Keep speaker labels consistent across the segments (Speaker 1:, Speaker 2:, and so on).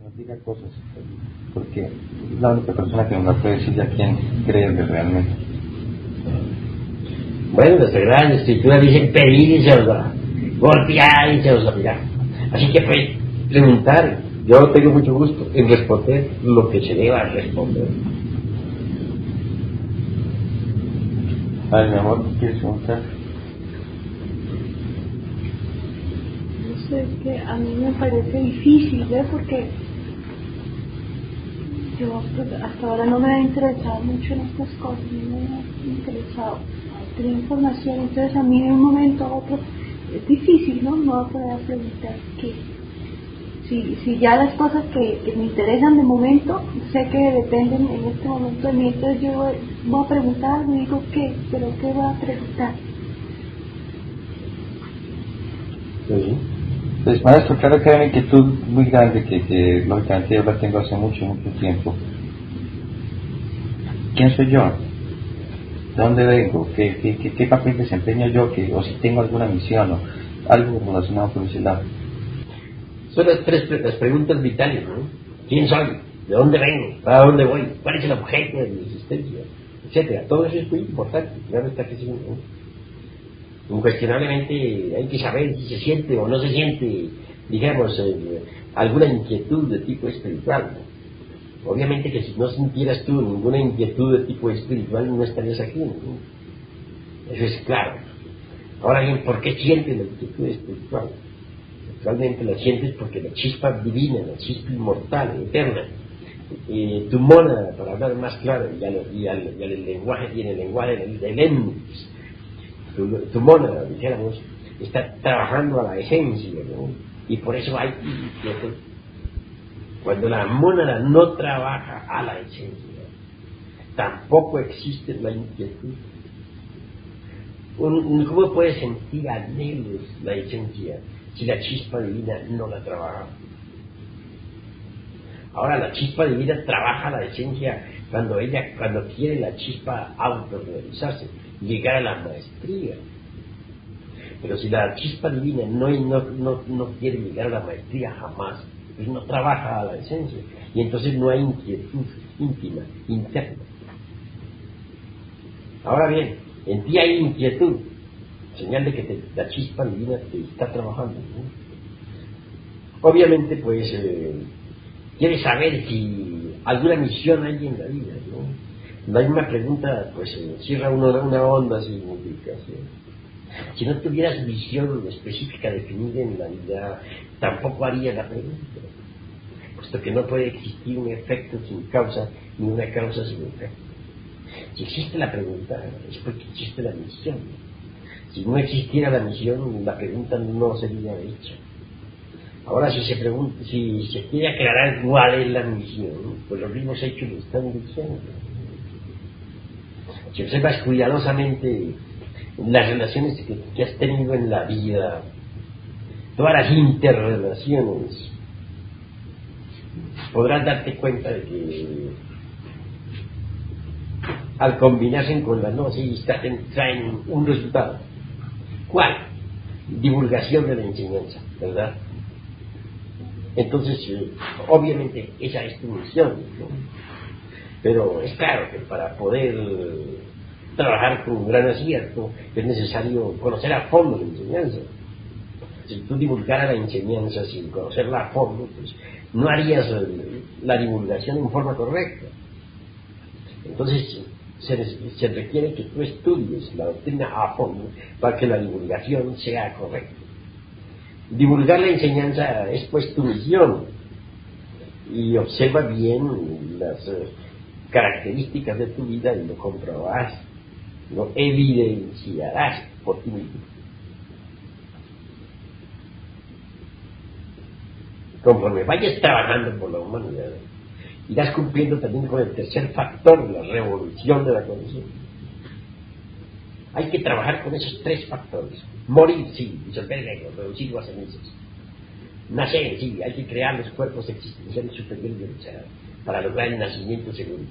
Speaker 1: Nos diga cosas, porque es la única persona que nos puede decir a quién creerle realmente.
Speaker 2: Bueno, la Sagrada Escritura dice pedir y se os dará, golpear y se os abrirá. Así que pues, preguntar, yo tengo mucho gusto en responder lo que se deba responder.
Speaker 1: A ver, mi amor, ¿quieres preguntar?
Speaker 3: No sé, es que a mí me parece difícil, ¿ves? Porque yo pues, hasta ahora no me he interesado mucho en estas cosas, no me he interesado tener información, entonces a mí de un momento a otro es difícil, ¿no? No voy a poder preguntar qué. Si ya las cosas que me interesan de momento, sé que dependen en este momento de mí, entonces yo voy a preguntar, me digo qué, pero qué voy a preguntar.
Speaker 1: Sí. Pues maestro, claro que hay una inquietud muy grande que lógicamente yo la tengo hace mucho tiempo. ¿Quién soy yo? ¿De dónde vengo? ¿Qué papel desempeño yo? ¿O si tengo alguna misión o algo relacionado con ese lado?
Speaker 2: Son las preguntas vitales, ¿no? ¿Quién soy? ¿De dónde vengo? ¿Para dónde voy? ¿Cuál es el objeto de mi existencia? Etcétera. Todo eso es muy importante. Claro está que sí, ¿no? Incuestionablemente hay que saber si se siente o no se siente, digamos, alguna inquietud de tipo espiritual, ¿no? Obviamente que si no sintieras tú ninguna inquietud de tipo espiritual no estarías aquí, ¿no? Eso es claro. Ahora bien, ¿por qué sientes la inquietud espiritual? Realmente la sientes porque la chispa divina, la chispa inmortal, eterna, tu mónada, para hablar más claro, y al lenguaje, y en el lenguaje del Ennis, tu mónada, dijéramos, está trabajando a la esencia, ¿no? Y por eso hay inquietud. Cuando la mónada no trabaja a la esencia, tampoco existe la inquietud. ¿Cómo puede sentir anhelos la esencia si la chispa divina no la trabaja? Ahora, la chispa divina trabaja la esencia cuando quiere la chispa autorrealizarse, llegar a la maestría. Pero si la chispa divina no quiere llegar a la maestría jamás, pues no trabaja a la esencia, y entonces no hay inquietud íntima, interna. Ahora bien, en ti hay inquietud, señal de que la chispa divina te está trabajando, ¿no? Obviamente, pues, quieres saber si alguna misión hay en la vida, ¿no? La misma pregunta, pues, cierra una onda significa, ¿sí? Si no tuvieras visión específica definida en la vida, tampoco harías la pregunta, puesto que no puede existir un efecto sin causa, ni una causa sin efecto. Si existe la pregunta, es porque existe la misión. Si no existiera la misión, la pregunta no sería hecha. Ahora, si se quiere aclarar cuál es la misión, pues los mismos hechos lo están diciendo. Si observas cuidadosamente las relaciones que has tenido en la vida, todas las interrelaciones, podrás darte cuenta de que al combinarse con la gnosis traen un resultado. ¿Cuál? Divulgación de la enseñanza, ¿verdad? Entonces, obviamente esa es tu misión, ¿no? Pero es claro que para poder trabajar con un gran acierto es necesario conocer a fondo la enseñanza. Si tú divulgaras la enseñanza sin conocerla a fondo, pues no harías la divulgación en forma correcta. Entonces se requiere que tú estudies la doctrina a fondo para que la divulgación sea correcta. Divulgar la enseñanza es pues tu misión, y observa bien las características de tu vida y lo comprobarás, lo evidenciarás por ti mismo. Conforme vayas trabajando por la humanidad, irás cumpliendo también con el tercer factor, la revolución de la conciencia. Hay que trabajar con esos tres factores. Morir, sí, disolver el ego, reducirlo a cenizas. Nacer, sí, hay que crear los cuerpos existenciales superiores del ser para lograr el nacimiento seguro.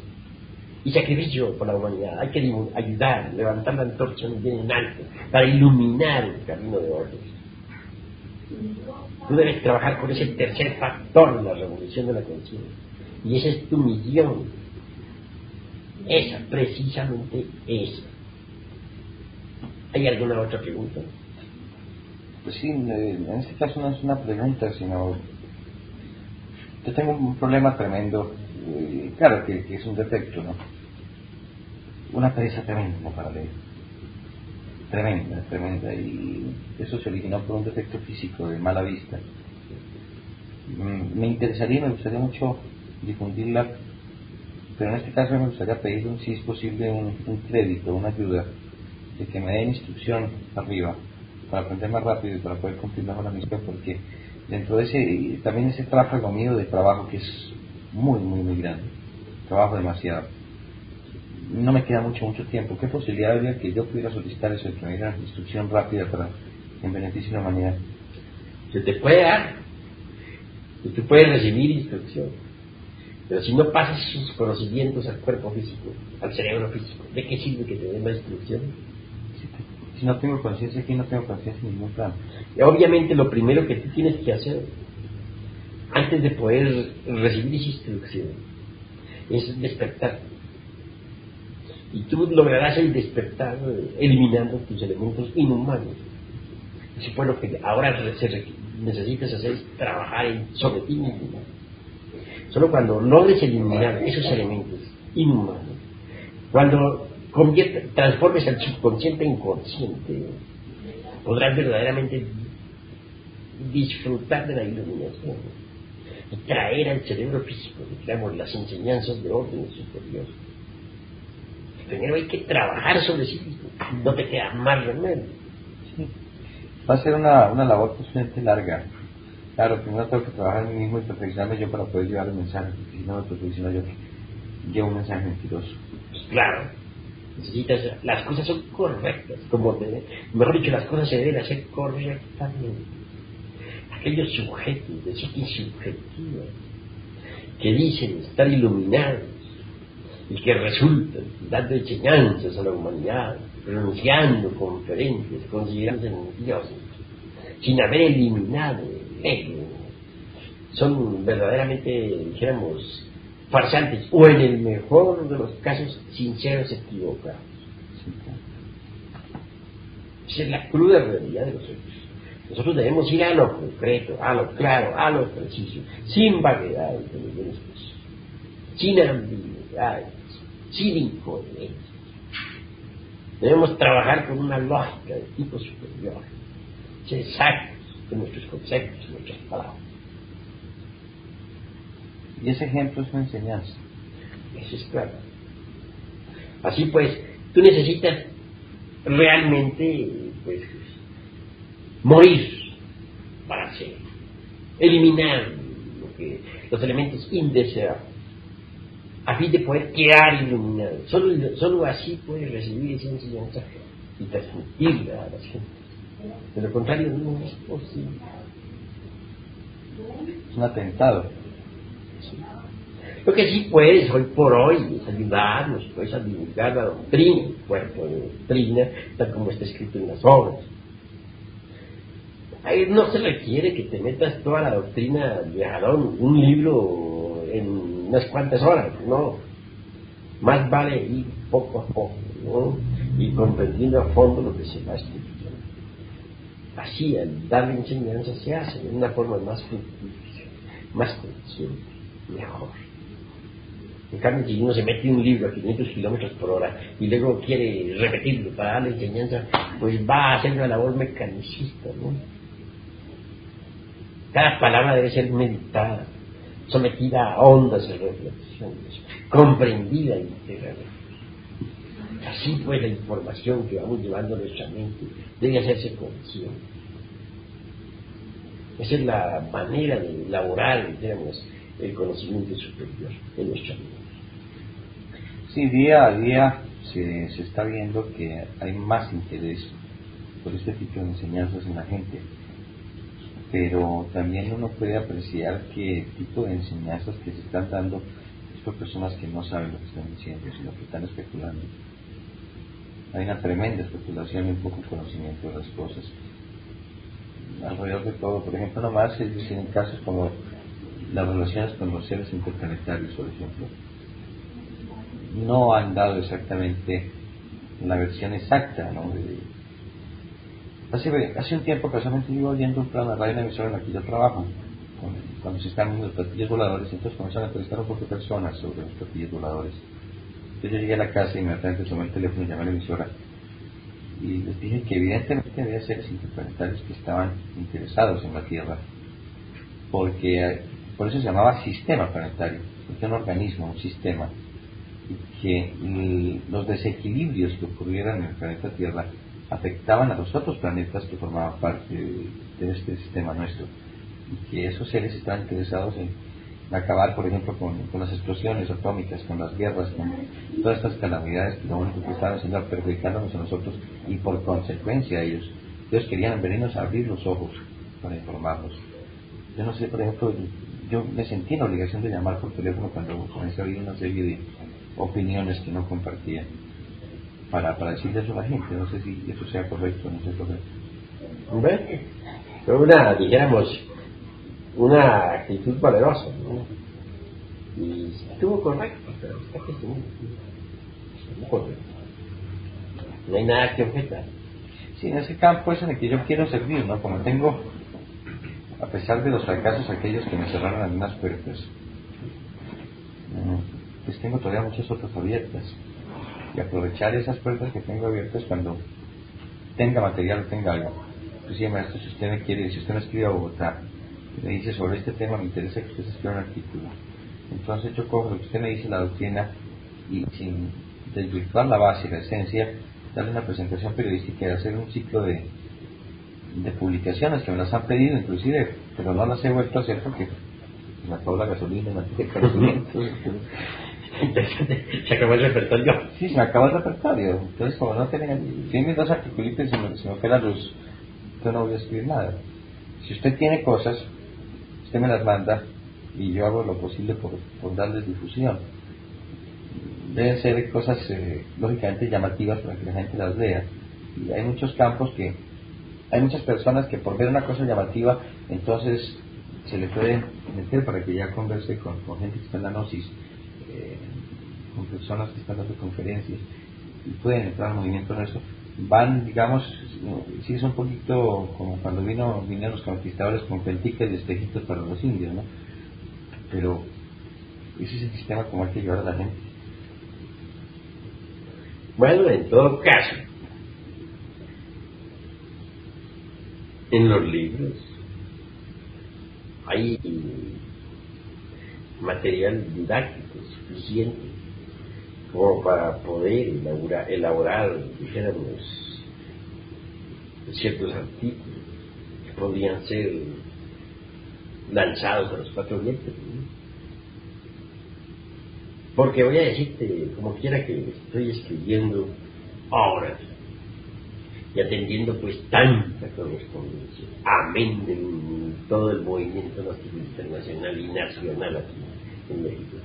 Speaker 2: Y sacrificio por la humanidad, hay que ayudar, levantar la antorcha bien en alto para iluminar el camino de otros. Tú debes trabajar con ese tercer factor de la revolución de la conciencia. Y esa es tu misión. Esa, precisamente esa. ¿Hay alguna otra pregunta?
Speaker 1: Pues sí, en este caso no es una pregunta, sino yo tengo un problema tremendo, claro que es un defecto, ¿no? Una pereza tremenda para leer, tremenda, y eso se originó por un defecto físico de mala vista. Me gustaría mucho difundirla, pero en este caso me gustaría pedir, si es posible, un crédito, una ayuda, de que me den instrucción arriba, para aprender más rápido y para poder cumplir mejor la misión, porque dentro de también ese tráfago mío de trabajo, que es muy grande, trabajo demasiado, no me queda mucho tiempo. ¿Qué posibilidad habría que yo pudiera solicitar eso, de que me dieran instrucción rápida en beneficio de la humanidad?
Speaker 2: Se te puede dar, y tú puedes recibir instrucción, pero si no pasas sus conocimientos al cuerpo físico, al cerebro físico, ¿de qué sirve que te den la instrucción?
Speaker 1: Si no tengo conciencia aquí, no tengo conciencia en ningún plano.
Speaker 2: Y obviamente lo primero que tú tienes que hacer, antes de poder recibir esa instrucción, es despertar. Y tú lograrás el despertar eliminando tus elementos inhumanos. Eso fue lo que ahora necesitas hacer, es trabajar sobre ti mismo. Solo cuando logres eliminar esos elementos inhumanos, cuando transformes al subconsciente en consciente, podrás verdaderamente disfrutar de la iluminación y traer al cerebro físico, digamos, las enseñanzas de orden superior. Primero hay que trabajar sobre sí mismo, no te queda más remedio.
Speaker 1: Sí. Va a ser una labor posiblemente larga. Claro, primero tengo que trabajar en mí mismo y perfeccionarme yo para poder llevar el mensaje, porque si no me perfecciono yo, llevo un mensaje mentiroso.
Speaker 2: Pues claro, necesitas, las cosas son correctas, mejor dicho, las cosas se deben hacer correctamente. Aquellos sujetos de psique subjetiva que dicen estar iluminados y que resultan dando enseñanzas a la humanidad, pronunciando conferencias, considerándose dioses, sin haber eliminado el ego, son verdaderamente, dijéramos, farsantes, o en el mejor de los casos, sinceros equivocados. Esa es la cruda realidad de los hechos. Nosotros debemos ir a lo concreto, a lo claro, a lo preciso, sin vaguedades de niveles, sin ambigüedades, sin incoherencias. Debemos trabajar con una lógica de tipo superior, ser exactos en nuestros conceptos, en nuestras palabras.
Speaker 1: Y ese ejemplo es una enseñanza.
Speaker 2: Eso es claro. Así pues, tú necesitas realmente, pues, morir para ser, eliminar los elementos indeseables, a fin de poder quedar iluminado. Solo así puedes recibir esa enseñanza y transmitirla a las gentes. De lo contrario, no es posible.
Speaker 1: Es un atentado.
Speaker 2: Sí. Lo que sí puedes hoy por hoy es ayudarnos, puedes a divulgar la doctrina, el cuerpo de doctrina, tal como está escrito en las obras. Ahí no se requiere que te metas toda la doctrina de jalón, un libro en unas cuantas horas, no. Más vale ir poco a poco, ¿no? Y comprendiendo a fondo lo que se va a explicar. Así, al darle enseñanza, se hace de una forma más fructífera, más consciente, mejor. En cambio, si uno se mete un libro a 500 kilómetros por hora y luego quiere repetirlo para darle enseñanza, pues va a hacer una labor mecanicista, ¿no? Cada palabra debe ser meditada, sometida a ondas de reflexiones, comprendida íntegramente. Así pues la información que vamos llevando a nuestra mente debe hacerse consciente. Esa es la manera de elaborar, digamos, el conocimiento superior de nuestra mente.
Speaker 1: Sí, día a día se está viendo que hay más interés por este tipo de enseñanzas en la gente, pero también uno puede apreciar que el tipo de enseñanzas que se están dando es por personas que no saben lo que están diciendo, sino que están especulando. Hay una tremenda especulación y un poco conocimiento de las cosas. alrededor de todo. Por ejemplo, nomás, es decir, en casos como las relaciones con los seres interplanetarios, por ejemplo, no han dado exactamente la versión exacta, ¿no? Hace un tiempo, casualmente, iba oyendo un programa de radio en la emisora en la que yo trabajo, cuando se están viendo los platillos voladores, entonces comenzaron a entrevistar a un poco de personas sobre los platillos voladores. Entonces yo llegué a la casa y inmediatamente tomé el teléfono y llamé a la emisora y les dije que evidentemente había seres interplanetarios que estaban interesados en la Tierra, porque por eso se llamaba sistema planetario, porque es un organismo, un sistema, y que los desequilibrios que ocurrieran en el planeta Tierra afectaban a los otros planetas que formaban parte de este sistema nuestro, y que esos seres estaban interesados en acabar, por ejemplo, con las explosiones atómicas, con las guerras, con todas estas calamidades que lo único que estaban haciendo era perjudicándonos a nosotros y por consecuencia ellos querían venirnos a abrir los ojos para informarnos. Yo no sé, por ejemplo, yo me sentí en la obligación de llamar por teléfono cuando comencé a oír una serie de opiniones que no compartía para decirle eso a la gente. No sé si eso sea correcto o no sea correcto.
Speaker 2: Bueno, fue dijéramos, una actitud valerosa, ¿no? Y estuvo correcto, pero está que estuvo correcto. No hay nada que objetar.
Speaker 1: Sí, en ese campo es en el que yo quiero servir, ¿no? Como tengo, a pesar de los fracasos aquellos que me cerraron algunas puertas, pues tengo todavía muchas otras abiertas. Y aprovechar esas puertas que tengo abiertas cuando tenga material o tenga algo. Pues sí, maestro, si usted me quiere, si usted me escribe a Bogotá, me dice sobre este tema, me interesa que usted se escriba un artículo. Entonces yo cojo lo que usted me dice, la doctrina, y sin desvirtuar la base, la esencia, darle una presentación periodística y hacer un ciclo de publicaciones que me las han pedido inclusive, pero no las he vuelto a hacer porque me acabó la gasolina, no tiene conocimiento.
Speaker 2: Se acabó el repertorio.
Speaker 1: Sí, se me acabó el repertorio. Entonces, como no tienen, tienen dos articulitos y se me fue la luz, yo no voy a escribir nada. Si usted tiene cosas, usted me las manda y yo hago lo posible por darles difusión. Deben ser cosas lógicamente llamativas para que la gente las lea. Y hay muchos campos que hay muchas personas que por ver una cosa llamativa entonces se le puede meter para que ya converse con gente que está en la gnosis, con personas que están dando conferencias y pueden entrar en movimiento en eso. Van, digamos, sí es un poquito como cuando vinieron los conquistadores con peltiques de espejitos para los indios, ¿no? Pero ese es el sistema como hay que llevar a la gente.
Speaker 2: Bueno, en todo caso, en los libros hay material didáctico suficiente como para poder elaborar, dijéramos, ciertos artículos que podrían ser lanzados a los cuatro vientos, ¿no? Porque voy a decirte, como quiera que estoy escribiendo ahora y atendiendo pues tanta correspondencia, amén de todo el movimiento nacional, internacional y nacional aquí en México,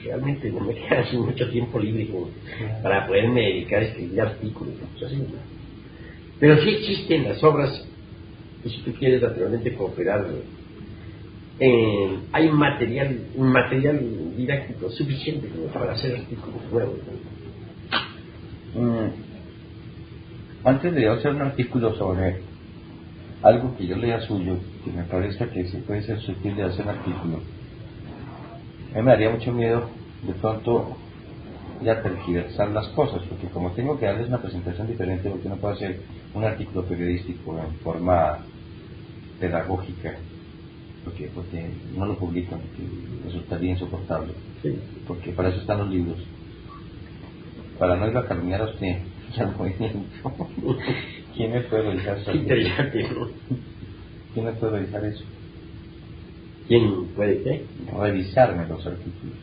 Speaker 2: realmente no me queda así mucho tiempo libre para poderme dedicar a escribir artículos, pues así, ¿no? Pero sí existen las obras, y si tú quieres naturalmente cooperarlo, hay un material didáctico suficiente como para hacer artículos nuevos, ¿no?
Speaker 1: Antes de hacer un artículo sobre algo que yo lea suyo, que me parezca que se puede ser sutil de hacer un artículo, a mí me daría mucho miedo de pronto ya tergiversar las cosas, porque como tengo que darles una presentación diferente, porque no puedo hacer un artículo periodístico en forma pedagógica, porque no lo publico, porque resultaría insoportable,
Speaker 2: Sí.
Speaker 1: Porque para eso están los libros, para no ir a calumniar a usted y al movimiento. ¿Quién me puede revisar eso?
Speaker 2: Interesante, ¿no?
Speaker 1: ¿Quién me puede revisar eso?
Speaker 2: ¿Quién puede qué?
Speaker 1: Revisarme los artículos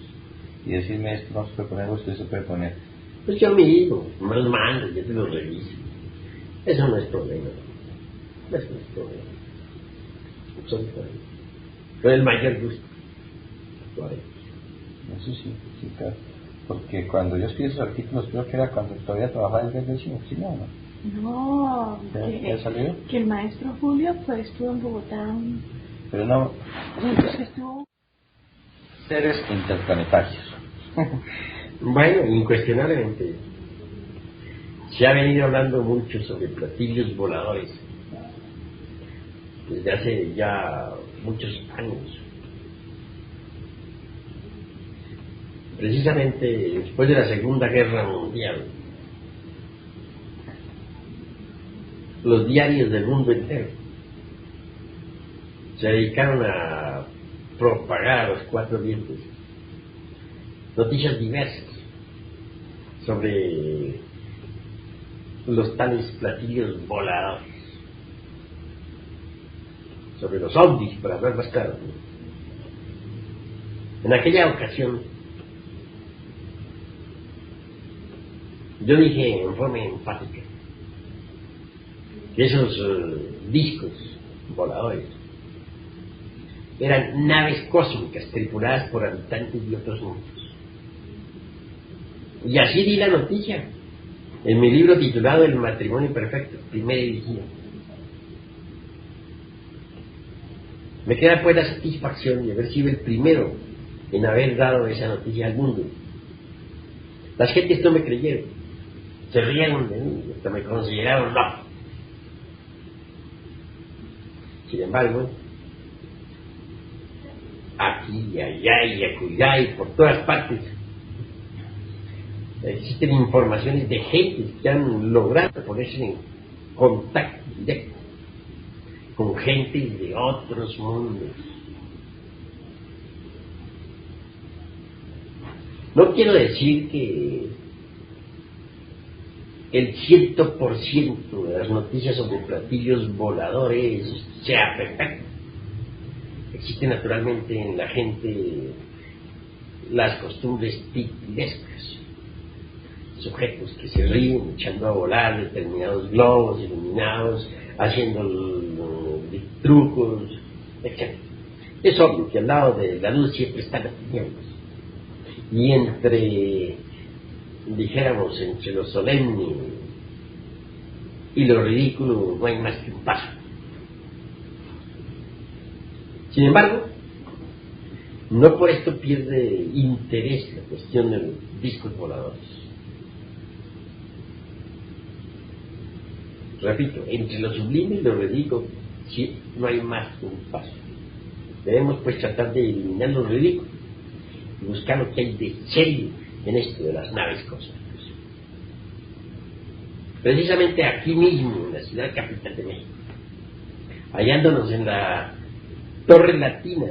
Speaker 1: y decirme esto no se puede poner, esto se puede poner.
Speaker 2: Pues yo mismo, me los mando, yo te los reviso. Eso no es problema. Eso no es problema. Absolutamente. Con el mayor gusto.
Speaker 1: Eso sí, claro. Porque cuando yo escribí esos artículos, creo que era cuando todavía trabajaba en el vecino, sí, no.
Speaker 3: No,
Speaker 1: ¿Ya salió?
Speaker 3: que el maestro Julio pues estuvo en Bogotá.
Speaker 1: Pero no,
Speaker 3: Entonces estuvo.
Speaker 1: seres interplanetarios.
Speaker 2: Bueno, incuestionablemente, se ha venido hablando mucho sobre platillos voladores desde hace ya muchos años. Precisamente después de la Segunda Guerra Mundial, los diarios del mundo entero se dedicaron a propagar a los cuatro vientos noticias diversas sobre los tales platillos voladores, sobre los ovnis, para hablar más claro. En aquella ocasión, yo dije en forma enfática que esos discos voladores eran naves cósmicas tripuladas por habitantes de otros mundos. Y así di la noticia en mi libro titulado El matrimonio perfecto, primera edición. Me queda pues la satisfacción de haber sido el primero en haber dado esa noticia al mundo. Las gentes no me creyeron, se rieron de mí, hasta me consideraron loco. Sin embargo, aquí y allá y acullá y por todas partes existen informaciones de gente que han logrado ponerse en contacto directo con gente de otros mundos. No quiero decir que el 100% de las noticias sobre platillos voladores sea perfecto. Existen naturalmente en la gente las costumbres pitorescas, sujetos que se ríen echando a volar determinados globos iluminados, haciendo trucos, etc. Es obvio que al lado de la luz siempre están las tinieblas, y entre, dijéramos, entre lo solemne y lo ridículo no hay más que un paso. Sin embargo, no por esto pierde interés la cuestión de los discos voladores. Repito, entre lo sublime y lo ridículo sí, no hay más que un paso. Debemos pues tratar de eliminar lo ridículo y buscar lo que hay de serio en esto de las naves cósmicas. Precisamente aquí mismo, en la ciudad capital de México, hallándonos en la Torre Latina,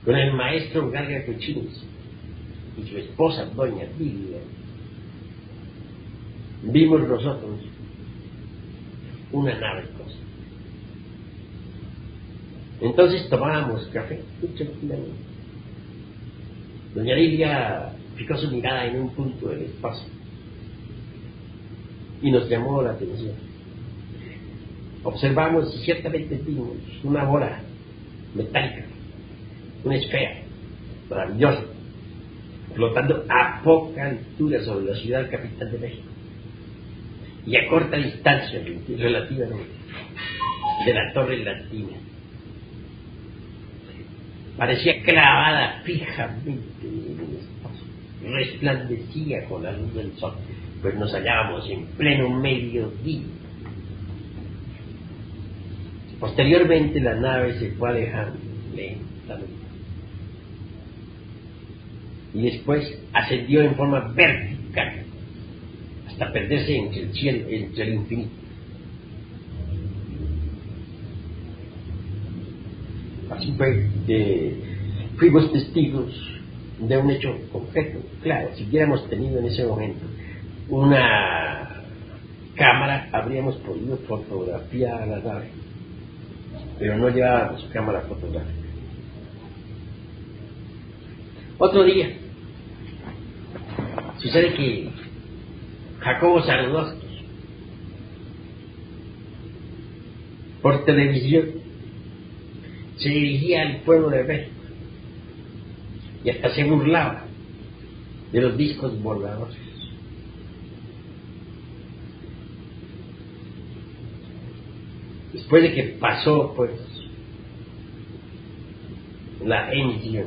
Speaker 2: con el maestro Garga Cuchines y su esposa, doña Lilia, vimos nosotros una nave cósmica. Entonces tomábamos café, muy tranquilamente. Doña Lilia fijó su mirada en un punto del espacio y nos llamó la atención. Observamos y ciertamente vimos una bola metálica, una esfera maravillosa, flotando a poca altura sobre la ciudad capital de México y a corta distancia relativamente de la Torre Latina. Parecía clavada fijamente en el espacio, resplandecía con la luz del sol, pues nos hallábamos en pleno mediodía. Posteriormente la nave se fue alejando lentamente y después ascendió en forma vertical hasta perderse entre el cielo, entre el infinito. Así fue que fuimos testigos de un hecho concreto. Claro, si hubiéramos tenido en ese momento una cámara, habríamos podido fotografiar a la nave, pero no llevábamos cámara fotográfica. Otro día, sucede que Jacobo Zabludovsky, por televisión, se dirigía al pueblo de México y hasta se burlaba de los discos voladores. después de que pasó, pues, la emisión.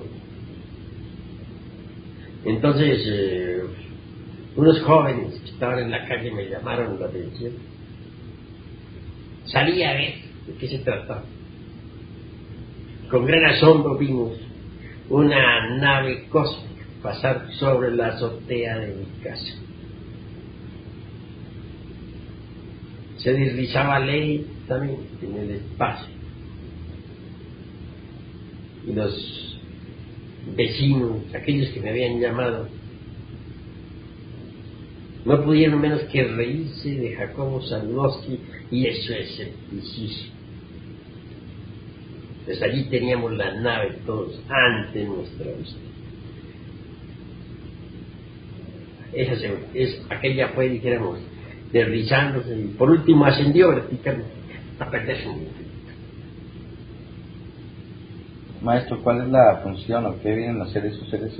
Speaker 2: Entonces, unos jóvenes que estaban en la calle me llamaron la atención. Salí a ver de qué se trataba. Con gran asombro vimos una nave cósmica pasar sobre la azotea de mi casa. Se deslizaba lentamente en el espacio. Y los vecinos, aquellos que me habían llamado, no pudieron menos que reírse de Jacobo Zabludowski, y eso es escepticismo. Pues allí teníamos la nave todos ante nuestra vista. Aquella fue, dijéramos, deslizándose y por último ascendió verticalmente a perder su vida.
Speaker 1: Maestro, ¿cuál es la función o qué vienen a hacer esos seres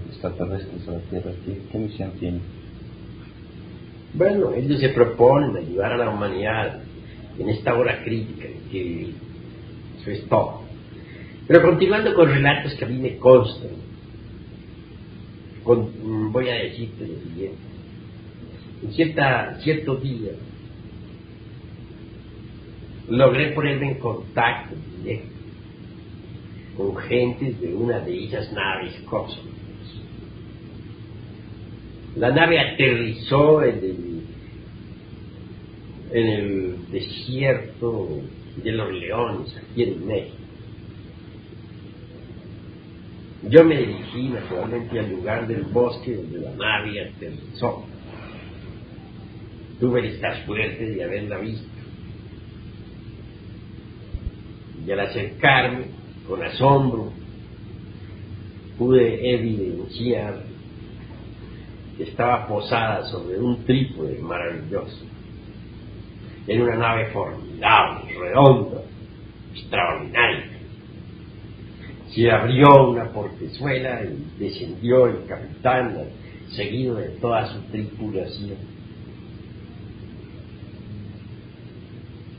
Speaker 1: extraterrestres a la Tierra? ¿Qué misión tienen?
Speaker 2: Bueno, ellos se proponen ayudar a la humanidad en esta hora crítica en que vivimos. Eso es todo. Pero continuando con relatos que a mí me constan, voy a decirte lo siguiente. En cierto día logré ponerme en contacto directo con gentes de una de esas naves cósmicas. La nave aterrizó en el desierto de los Leones, aquí en México. Yo me dirigí naturalmente al lugar del bosque donde la nave aterrizó. Tuve esta suerte de haberla visto. Y al acercarme, con asombro, pude evidenciar que estaba posada sobre un trípode maravilloso. Era una nave formidable, redonda, extraordinaria. Se abrió una portezuela y descendió el capitán, seguido de toda su tripulación.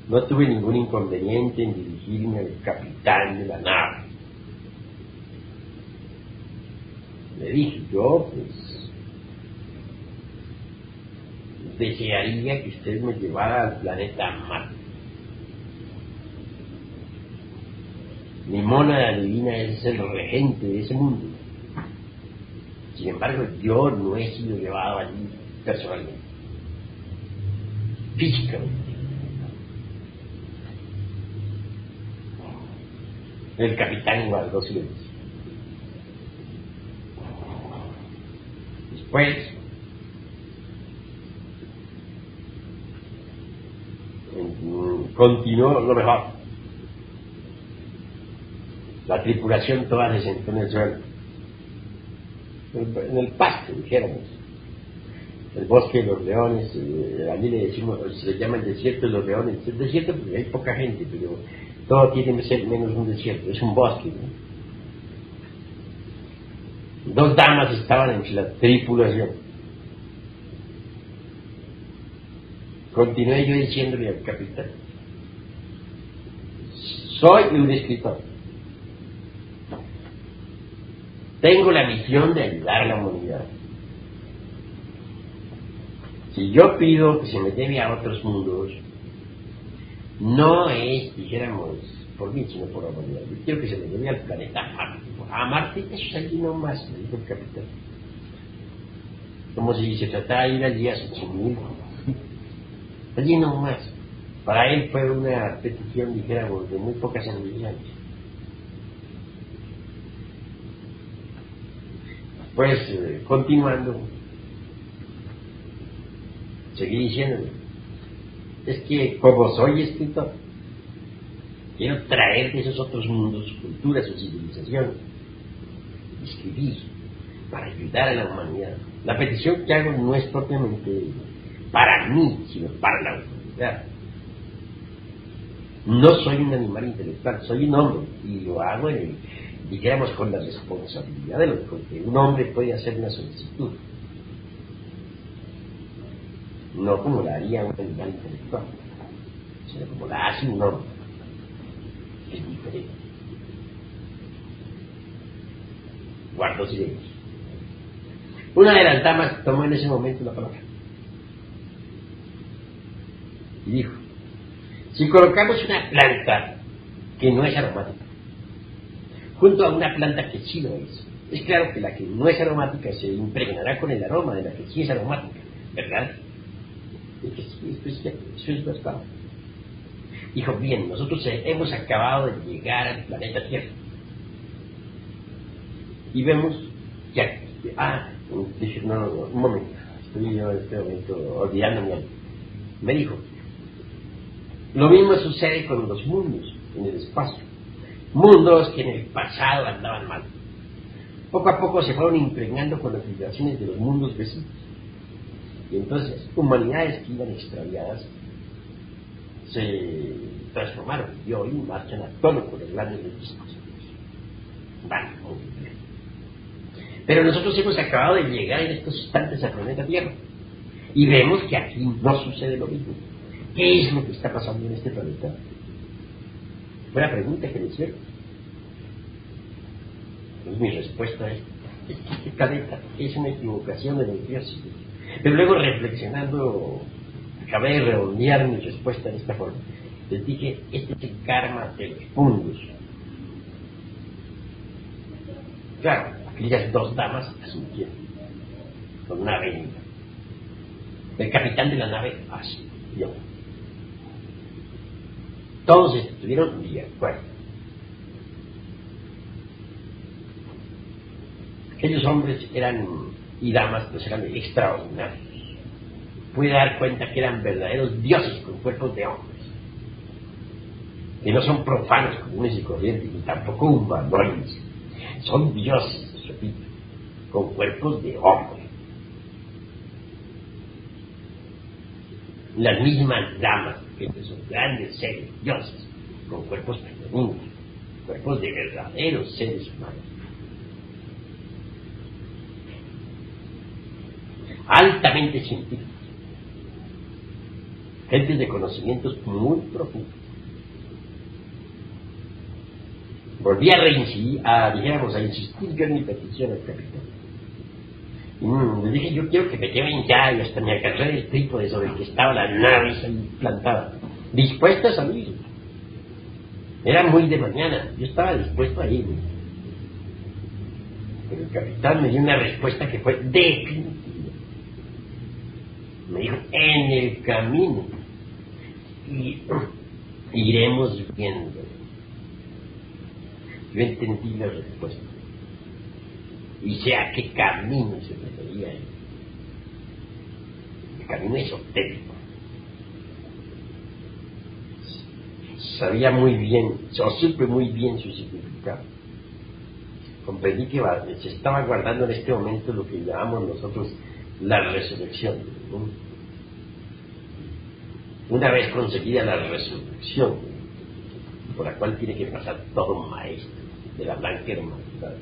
Speaker 2: No tuve ningún inconveniente en dirigirme al capitán de la nave. Le dije, yo pues desearía que usted me llevara al planeta Marte. Mi mona divina es el regente de ese mundo. Sin embargo, yo no he sido llevado allí personalmente, físicamente. El capitán guardó silencio. Después, continuó lo mejor. La tripulación toda se sentó en el suelo, en el pasto, dijéramos. El bosque de los leones, allí le decimos, se le llama el desierto de los leones. Es desierto porque hay poca gente, pero todo tiene que ser menos un desierto, es un bosque, ¿no? Dos damas estaban entre la tripulación. Continué yo diciéndole al capitán, soy un escritor. Tengo la misión de ayudar a la humanidad. Si yo pido que se me lleve a otros mundos, no es, dijéramos, por mí, sino por la humanidad. Yo quiero que se me lleve al planeta Marte. A Marte, eso es allí nomás, me dijo el capitán. Como si se tratara de ir allí a Xochimilco. Allí nomás. Para él fue una petición, dijéramos, de muy pocas ambiciones. Pues, continuando, seguí diciéndole, es que como soy escritor, quiero traer de esos otros mundos, culturas o civilizaciones, escribir para ayudar a la humanidad. La petición que hago no es propiamente para mí, sino para la humanidad. No soy un animal intelectual, soy un hombre, y lo hago dijéramos, con la responsabilidad de lo que un hombre puede hacer una solicitud, no como la haría un animal intelectual. sino como la hace un hombre. Es diferente. Guardó silencio. Una de las damas tomó en ese momento la palabra y dijo: si colocamos una planta que no es aromática junto a una planta que sí lo es claro que la que no es aromática se impregnará con el aroma de la que sí es aromática, ¿verdad? Eso es verdad. Dijo: bien, nosotros hemos acabado de llegar al planeta Tierra y vemos que dije, no, un momento, estoy yo en este momento olvidándome algo. Me dijo: lo mismo sucede con los mundos en el espacio, mundos que en el pasado andaban mal. Poco a poco se fueron impregnando con las vibraciones de los mundos vecinos, y entonces humanidades que iban extraviadas se transformaron y hoy marchan a tono con los grandes discos. Vale, muy bien. Pero nosotros hemos acabado de llegar en estos instantes al planeta Tierra y vemos que aquí no sucede lo mismo. ¿Qué es lo que está pasando en este planeta? Buena pregunta que me hicieron. Pues mi respuesta es: este planeta es una equivocación de los dioses. Pero luego, reflexionando, acabé de redondear mi respuesta de esta forma. Les dije: este es el karma de los mundos. Claro, aquellas dos damas asintieron con una venda. El capitán de la nave asintió. Todos estuvieron de acuerdo. Aquellos hombres y damas pues eran extraordinarios. Pude dar cuenta que eran verdaderos dioses con cuerpos de hombres, que no son profanos, comunes y corrientes, ni tampoco humanoides. Son dioses, repito, con cuerpos de hombre. Las mismas damas, que son grandes seres, dioses, con cuerpos femeninos, cuerpos de verdaderos seres humanos. Altamente científicos, gentes de conocimientos muy profundos. Volví a insistir yo en mi petición al capitán. Le dije: yo quiero que me lleven ya, y hasta me agarré el trípode sobre el que estaba la nave ahí plantada, dispuesta a salir. Era muy de mañana, yo estaba dispuesto a ir. Pero el capitán me dio una respuesta que fue definitiva. Me dijo: en el camino y iremos viendo. Yo entendí la respuesta y sé a qué camino se refería él. El camino esotérico. Sabía muy bien, o supe muy bien su significado. Comprendí que se estaba guardando en este momento lo que llamamos nosotros la resurrección, ¿no? Una vez conseguida la resurrección, por la cual tiene que pasar todo maestro de la blanca hermandad,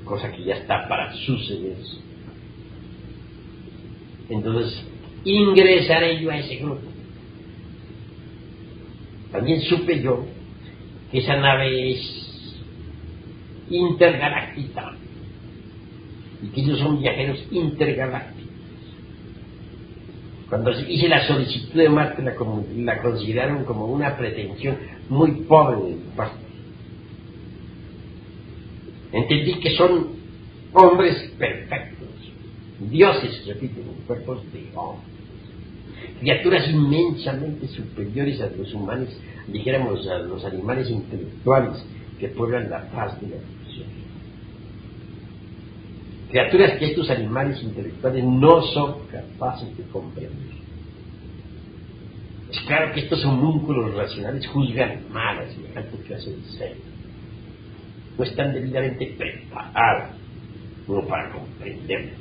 Speaker 2: cosa que ya está para suceder. Entonces ingresaré yo a ese grupo. También supe yo que esa nave es intergaláctica y que ellos son viajeros intergalácticos. Cuando hice la solicitud de Marte la consideraron como una pretensión muy pobre de mi parte. Entendí que son hombres perfectos, dioses, repito, con cuerpos de hombres, criaturas inmensamente superiores a los humanos, dijéramos a los animales intelectuales que pueblan la faz de la evolución. Criaturas que estos animales intelectuales no son capaces de comprender. Es claro que estos homúnculos racionales juzgan mal a semejante clase de ser. No están debidamente preparados como para comprenderlo.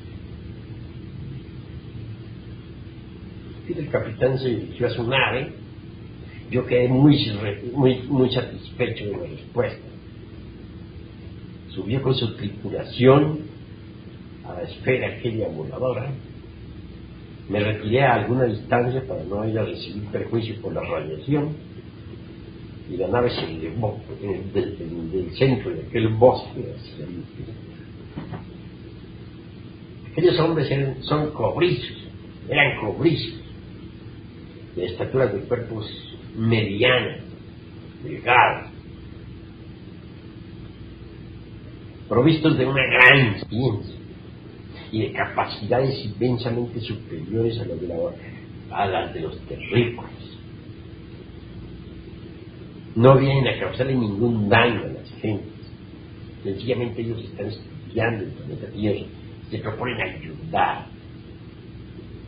Speaker 2: El capitán se dirigió a su nave. Yo quedé muy satisfecho de la respuesta. Subió con su tripulación a la esfera aquella voladora Me retiré a alguna distancia para no ir a recibir perjuicio por la radiación, y la nave se elevó del centro de aquel bosque hacia el infinito. Aquellos hombres eran cobrizos, de estaturas de cuerpos medianas, delgados, provistos de una gran ciencia y de capacidades inmensamente superiores a las de los terrícolas. No vienen a causarle ningún daño a las gentes. Sencillamente ellos están estudiando el planeta Tierra, se proponen ayudar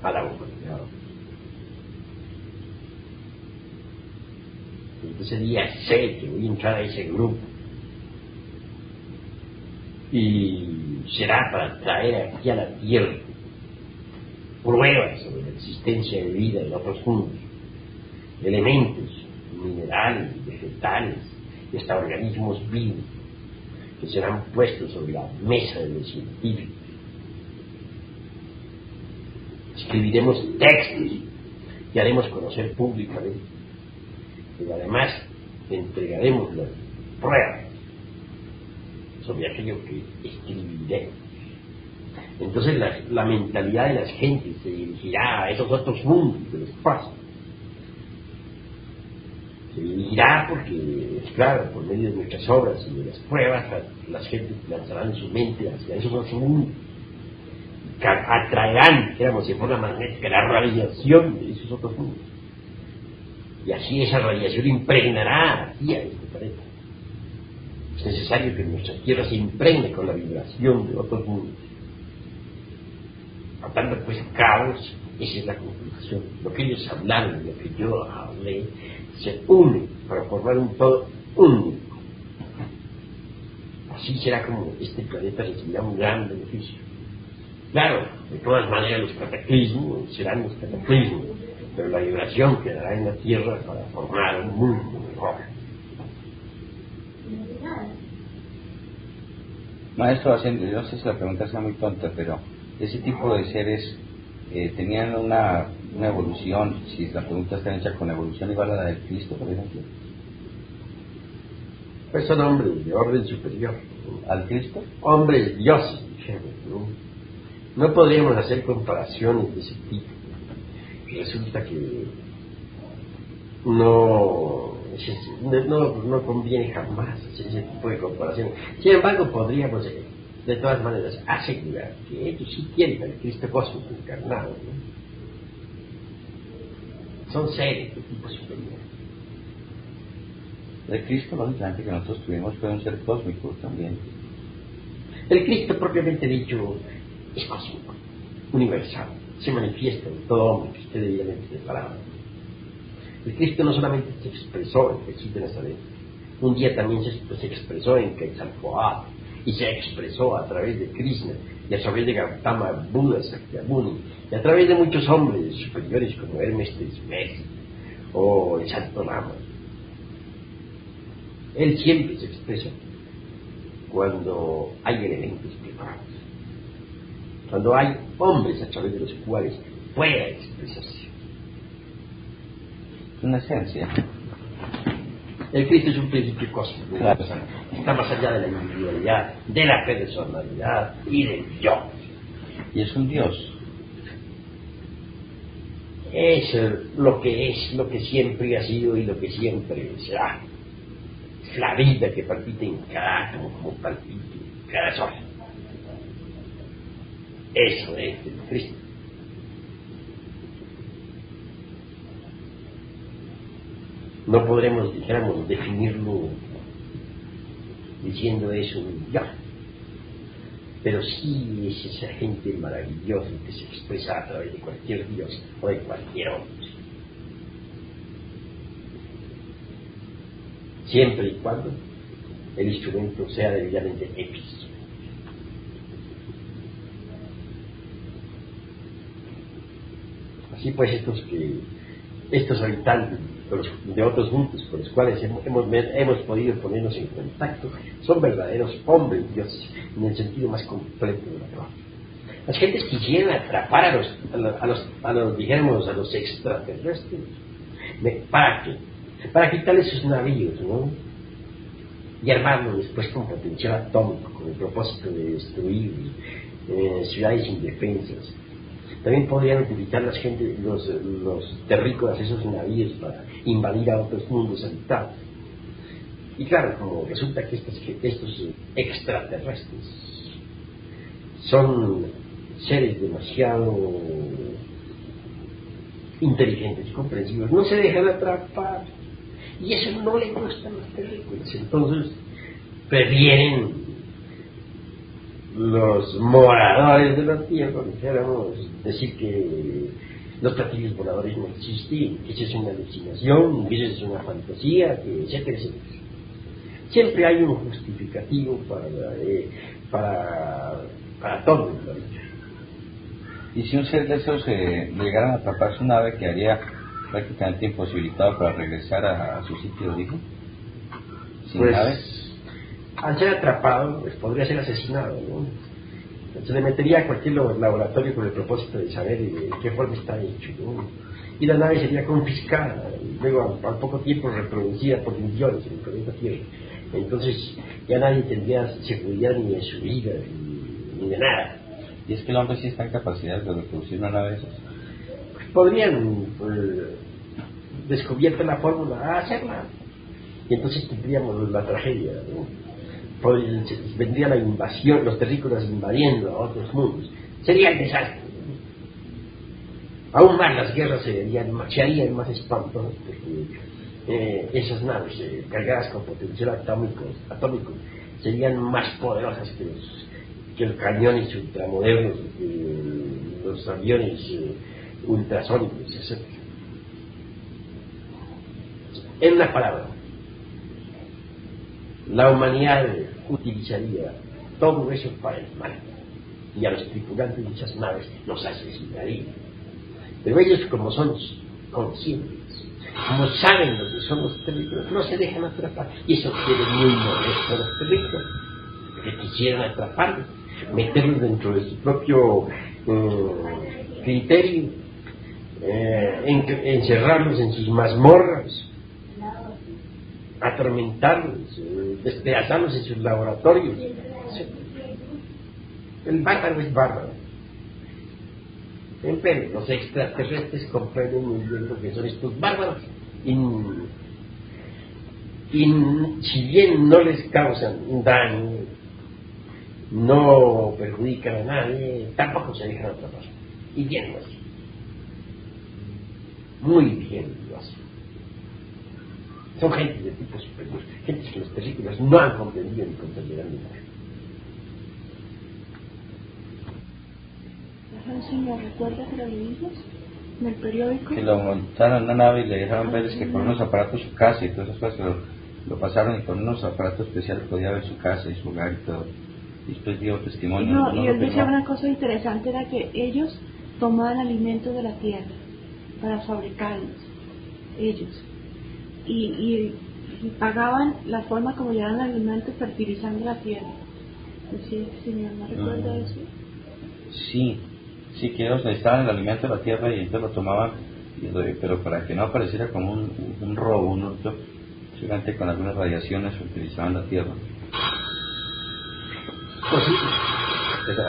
Speaker 2: a la humanidad. Entonces día sé que voy a entrar a ese grupo, y será para traer aquí a la Tierra pruebas sobre la existencia de vida en otros mundos, elementos minerales, vegetales y hasta organismos vivos que serán puestos sobre la mesa de los científicos. Escribiremos textos y haremos conocer públicamente, pero además entregaremos las pruebas sobre aquello que escribiremos. Entonces la mentalidad de las gentes se dirigirá a esos otros mundos del espacio. Se dirigirá porque, claro, por medio de nuestras obras y de las pruebas, las gentes lanzarán su mente hacia esos otros mundos, atraerán, dijéramos, de forma magnética la radiación de esos otros mundos, y así esa radiación impregnará aquí a este planeta. Es necesario que nuestra Tierra se impregne con la vibración de otros mundos. Por tanto, pues, caos, esa es la conclusión. Lo que ellos hablaron y lo que yo hablé se une para formar un todo único. Así será como este planeta recibirá un gran beneficio. Claro, de todas maneras los cataclismos serán los cataclismos, pero la vibración quedará en la Tierra para formar un mundo mejor.
Speaker 1: Maestro, yo no sé si la pregunta sea muy tonta, pero ese tipo de seres tenían una evolución, si la pregunta está hecha con evolución igual a la del Cristo, por ejemplo.
Speaker 2: Pues son hombres de orden superior.
Speaker 1: ¿Al Cristo?
Speaker 2: Hombres dioses, no podríamos hacer comparaciones de ese tipo. Resulta que no conviene jamás hacer ese tipo de comparaciones. Sin embargo, podríamos de todas maneras asegurar que ellos sí tienen al Cristo cósmico encarnado, ¿no? Son seres de tipo superior.
Speaker 1: El Cristo, lógicamente, que nosotros tuvimos fue un ser cósmico también.
Speaker 2: El Cristo propiamente dicho es cósmico, universal, se manifiesta en todo hombre que esté debidamente preparado. El Cristo no solamente se expresó en Jesús de Nazaret, un día también se expresó en Quetzalcóatl, y se expresó a través de Krishna, y a través de Gautama Buda Sakyamuni, y a través de muchos hombres superiores como Hermes Trismegisto o el Santo Rama. Él siempre se expresa cuando hay elementos preparados, cuando hay hombres a través de los cuales pueda expresarse.
Speaker 1: Es una esencia.
Speaker 2: El Cristo es un principio cósmico,
Speaker 1: claro.
Speaker 2: Está más allá de la individualidad, de la personalidad y del yo.
Speaker 1: Y es un Dios.
Speaker 2: Es lo que siempre ha sido y lo que siempre será. Es la vida que palpita en cada átomo, como palpita en cada sol. Eso es el Cristo. No podremos, dijéramos, definirlo diciendo eso ya, pero sí es esa gente maravillosa que se expresa a través de cualquier Dios o de cualquier hombre, siempre y cuando el instrumento sea debidamente épico. Así pues, estos habitantes de otros mundos con los cuales hemos podido ponernos en contacto son verdaderos hombres dioses en el sentido más completo de la palabra. Las gentes quisieran atrapar a los extraterrestres. ¿Para qué? Para quitarles sus navíos, ¿no? Y armarlos después con potencial atómico, con el propósito de destruir ciudades indefensas. También podrían utilizar las gentes, los terrícolas, esos navíos, para invadir a otros mundos habitados. Y claro, como resulta que estos extraterrestres son seres demasiado inteligentes y comprensivos, no se dejan atrapar, y eso no le gusta a los terrícolas. Entonces prefieren los moradores de la Tierra, dijéramos, decir que los platillos voladores no existen, que eso es una alucinación, que eso es una fantasía, que etcétera, etcétera. Siempre hay un justificativo para todo en la vida.
Speaker 1: Y si un ser de esos llegaran a atrapar su nave, quedaría prácticamente imposibilitado para regresar a su sitio de origen, sin
Speaker 2: pues,
Speaker 1: nave.
Speaker 2: Al ser atrapado, pues podría ser asesinado, ¿no? Se le metería a cualquier laboratorio con el propósito de saber de qué forma está hecho, ¿no? Y la nave sería confiscada, y luego al poco tiempo reproducida por millones en el planeta Tierra. Entonces ya nadie tendría seguridad ni de su vida ni de nada.
Speaker 1: Y es que el hombre sí está en capacidad de reproducir una nave de esas.
Speaker 2: Pues podrían, descubierta la fórmula, hacerla. Y entonces tendríamos la tragedia, ¿no? Vendría la invasión, los terrícolas invadiendo a otros mundos. Sería el desastre, ¿no? Aún más las guerras se harían más espantosas, porque esas naves cargadas con potencial atómico serían más poderosas que los cañones ultramodernos, los aviones ultrasónicos, etc. En una palabra, la humanidad utilizaría todo eso para el mal, y a los tripulantes de esas naves los asesinaría. Pero ellos, como son conscientes, como saben lo que son los terrícolas, no se dejan atrapar, y eso quiere muy molesto a los terrícolas, que quisieran atraparlos, meterlos dentro de su propio criterio, encerrarlos en sus mazmorras, atormentarlos, despedazarlos en sus laboratorios. El bárbaro es bárbaro. Pero los extraterrestres comprenden muy bien lo que son estos bárbaros, y si bien no les causan un daño, no perjudican a nadie, tampoco se dejan atrapar. Y bien lo hacen. Muy bien lo hacen. Son gente de tipo superior, gente que los terrícolas no han comprendido ni comprenderán nunca.
Speaker 3: Señor, ¿recuerda que lo leímos en el periódico?
Speaker 1: Que lo montaron en una nave y le dejaron ver que con unos aparatos su casa y todas esas cosas, lo pasaron y con unos aparatos especiales podía ver su casa y su hogar y todo. Y después dio testimonio.
Speaker 3: No, y él decía una cosa interesante, era que ellos tomaban alimentos de la tierra para fabricarlos, ellos. Y pagaban la forma como llevaban alimentos fertilizando la tierra. Decía, señor, ¿no recuerda eso?
Speaker 1: Sí, que ellos necesitaban el alimento de la tierra y entonces lo tomaban, pero para que no apareciera como un robo, un hurto, gigante con algunas radiaciones utilizaban la tierra.
Speaker 2: Pues sí,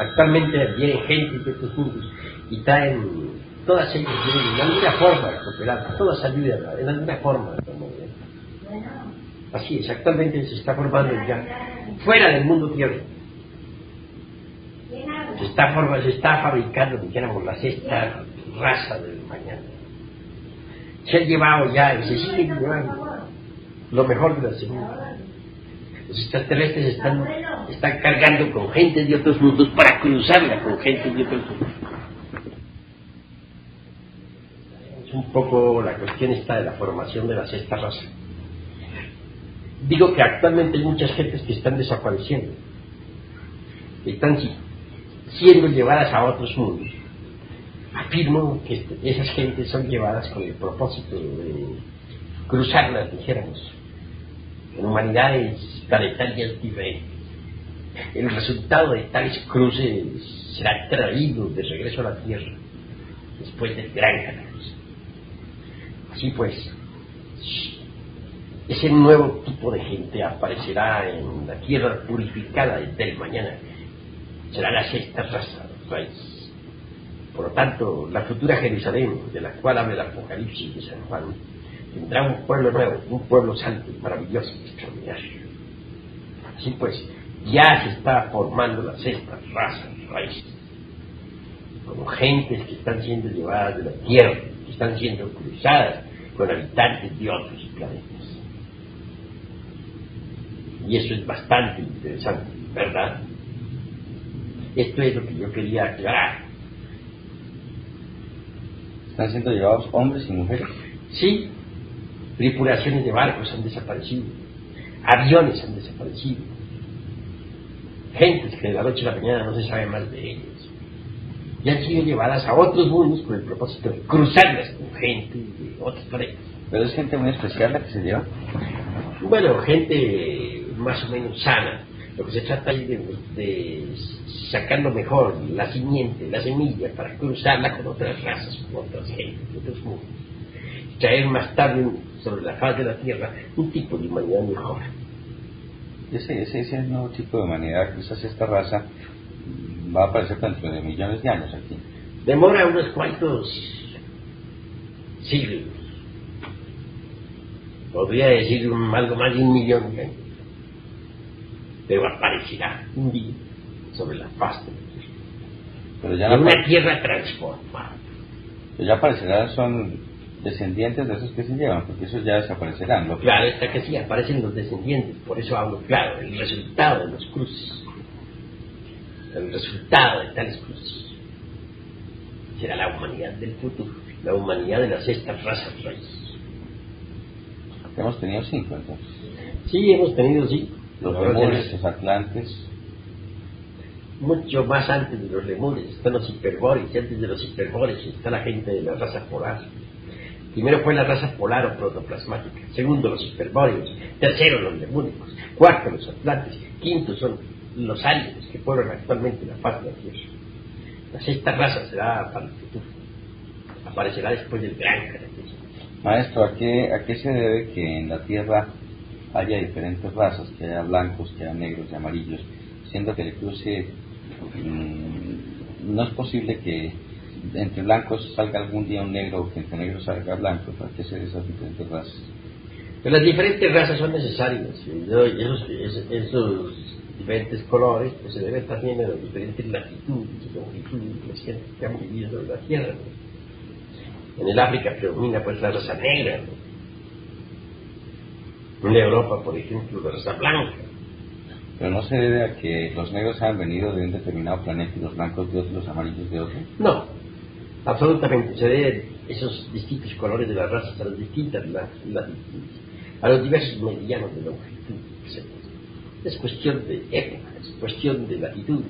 Speaker 2: actualmente vienen gente de estos mundos y traen, todas ellas vienen de alguna forma de cooperar, todas ayudan en alguna forma de mover. Así es, actualmente se está formando ya fuera del mundo Tierra. Se está fabricando, dijéramos, la sexta raza del mañana. Se han llevado ya, y se siguen llevando lo mejor de la segunda. Los extraterrestres están cargando con gente de otros mundos para cruzarla con gente de otros mundos. Es un poco la cuestión esta de la formación de la sexta raza. Digo que actualmente hay muchas gentes que están desapareciendo, están siendo llevadas a otros mundos. Afirmo que esas gentes son llevadas con el propósito de cruzarlas, dijéramos, en humanidades planetarias diferentes. El resultado de tales cruces será traído de regreso a la tierra después del gran cataclismo. Así pues, ese nuevo tipo de gente aparecerá en la tierra purificada del mañana. Será la sexta raza raíz. Por lo tanto, la futura Jerusalén, de la cual habla el Apocalipsis de San Juan, tendrá un pueblo nuevo, un pueblo santo, maravilloso, extraordinario. Así pues, ya se está formando la sexta raza raíz, como gentes que están siendo llevadas de la tierra, que están siendo cruzadas con habitantes de otros planetas. Y eso es bastante interesante, ¿verdad? Esto es lo que yo quería aclarar.
Speaker 1: ¿Están siendo llevados hombres y mujeres?
Speaker 2: Sí, tripulaciones de barcos han desaparecido, aviones han desaparecido, gentes que de la noche a la mañana no se sabe más de ellas, y han sido llevadas a otros mundos con el propósito de cruzarlas con gente de otros planetas.
Speaker 1: ¿Pero es gente muy especial la que se lleva?
Speaker 2: Bueno, gente más o menos sana. Lo que se trata es de sacar lo mejor, la simiente, la semilla, para cruzarla con otras razas, con otras gentes, otros mundos. Traer más tarde sobre la faz de la Tierra un tipo de humanidad mejor.
Speaker 1: Ese nuevo tipo de humanidad, quizás esta raza, va a aparecer dentro de millones de años aquí.
Speaker 2: Demora unos cuantos siglos. Podría decir algo más de 1 millón de años. Pero aparecerá un día sobre la faz de la Tierra.
Speaker 1: Pero ya
Speaker 2: en una Tierra transformada.
Speaker 1: Pero ya aparecerán, son descendientes de esos que se llevan, porque esos ya desaparecerán, ¿no?
Speaker 2: Claro, está que sí, aparecen los descendientes, por eso hablo claro, el resultado de los cruces, el resultado de tales cruces será la humanidad del futuro, la humanidad de las sextas razas raíces.
Speaker 1: Hemos tenido 5 entonces.
Speaker 2: Sí, hemos tenido 5.
Speaker 1: Los lemures, los atlantes.
Speaker 2: Mucho más antes de los lemures están los hiperbóreos, y antes de los hiperbóreos está la gente de la raza polar. Primero fue la raza polar o protoplasmática, segundo los hiperbóreos, tercero los lemúricos, cuarto los atlantes, quinto son los aliens que pueblan actualmente la faz de la Tierra. La sexta raza será para el futuro, aparecerá después del gran cataclismo.
Speaker 1: Maestro, ¿a qué se debe que en la Tierra haya diferentes razas, que haya blancos, que haya negros y amarillos, siendo que el cruce no es posible que entre blancos salga algún día un negro o que entre negros salga blanco? ¿Para qué ser esas diferentes razas?
Speaker 2: Pero las diferentes razas son necesarias, y esos diferentes colores pues se deben también a las diferentes latitudes y longitudes de las gentes que han vivido sobre la Tierra, ¿no? En el África predomina pues la raza negra, ¿no? En Europa, por ejemplo, la raza blanca.
Speaker 1: Pero no se debe a que los negros han venido de un determinado planeta y los blancos de otro y los amarillos de otro.
Speaker 2: No, absolutamente. Se deben esos distintos colores de las razas a las distintas latitudes, a los diversos meridianos de longitud, etc. Es cuestión de época, es cuestión de latitud,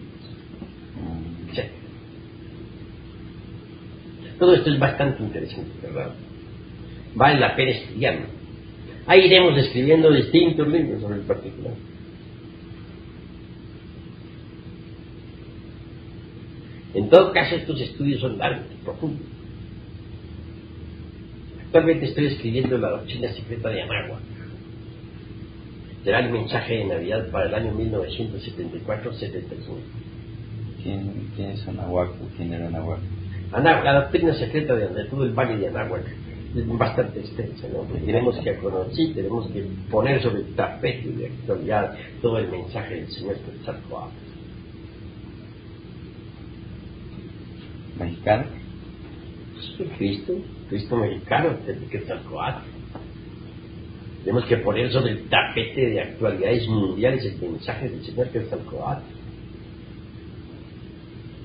Speaker 2: etc. Todo esto es bastante interesante, ¿verdad? Vale la pena estudiarlo. Ahí iremos escribiendo distintos libros sobre el particular. En todo caso, estos estudios son largos y profundos. Actualmente estoy escribiendo la doctrina secreta de Anáhuac. Será el mensaje de Navidad para el año 1974-75.
Speaker 1: ¿Quién es Anáhuac o quién era Anáhuac?
Speaker 2: La doctrina secreta de todo el valle de Anáhuac es bastante extensa, ¿no? Tenemos que conocer, tenemos que poner sobre el tapete de actualidad todo el mensaje del Señor Quetzalcóatl.
Speaker 1: ¿Mexicano?
Speaker 2: Cristo mexicano, desde Quetzalcóatl. Tenemos que poner sobre el tapete de actualidades mundiales el mensaje del Señor Quetzalcóatl.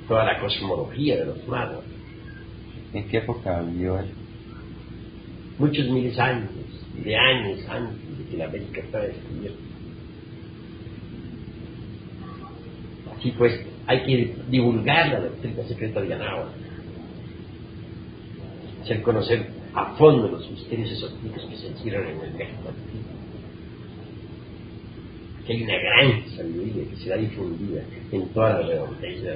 Speaker 2: Toda la cosmología de los magos.
Speaker 1: ¿En qué época vivió él?
Speaker 2: Muchos miles de años antes de que la América estaba descubierta. Así pues, hay que divulgar la doctrina secreta de Anáhuac, hacer conocer a fondo los misterios esotéricos que se encierran en el México antiguo. Que hay una gran sabiduría que será difundida en toda la redondeza.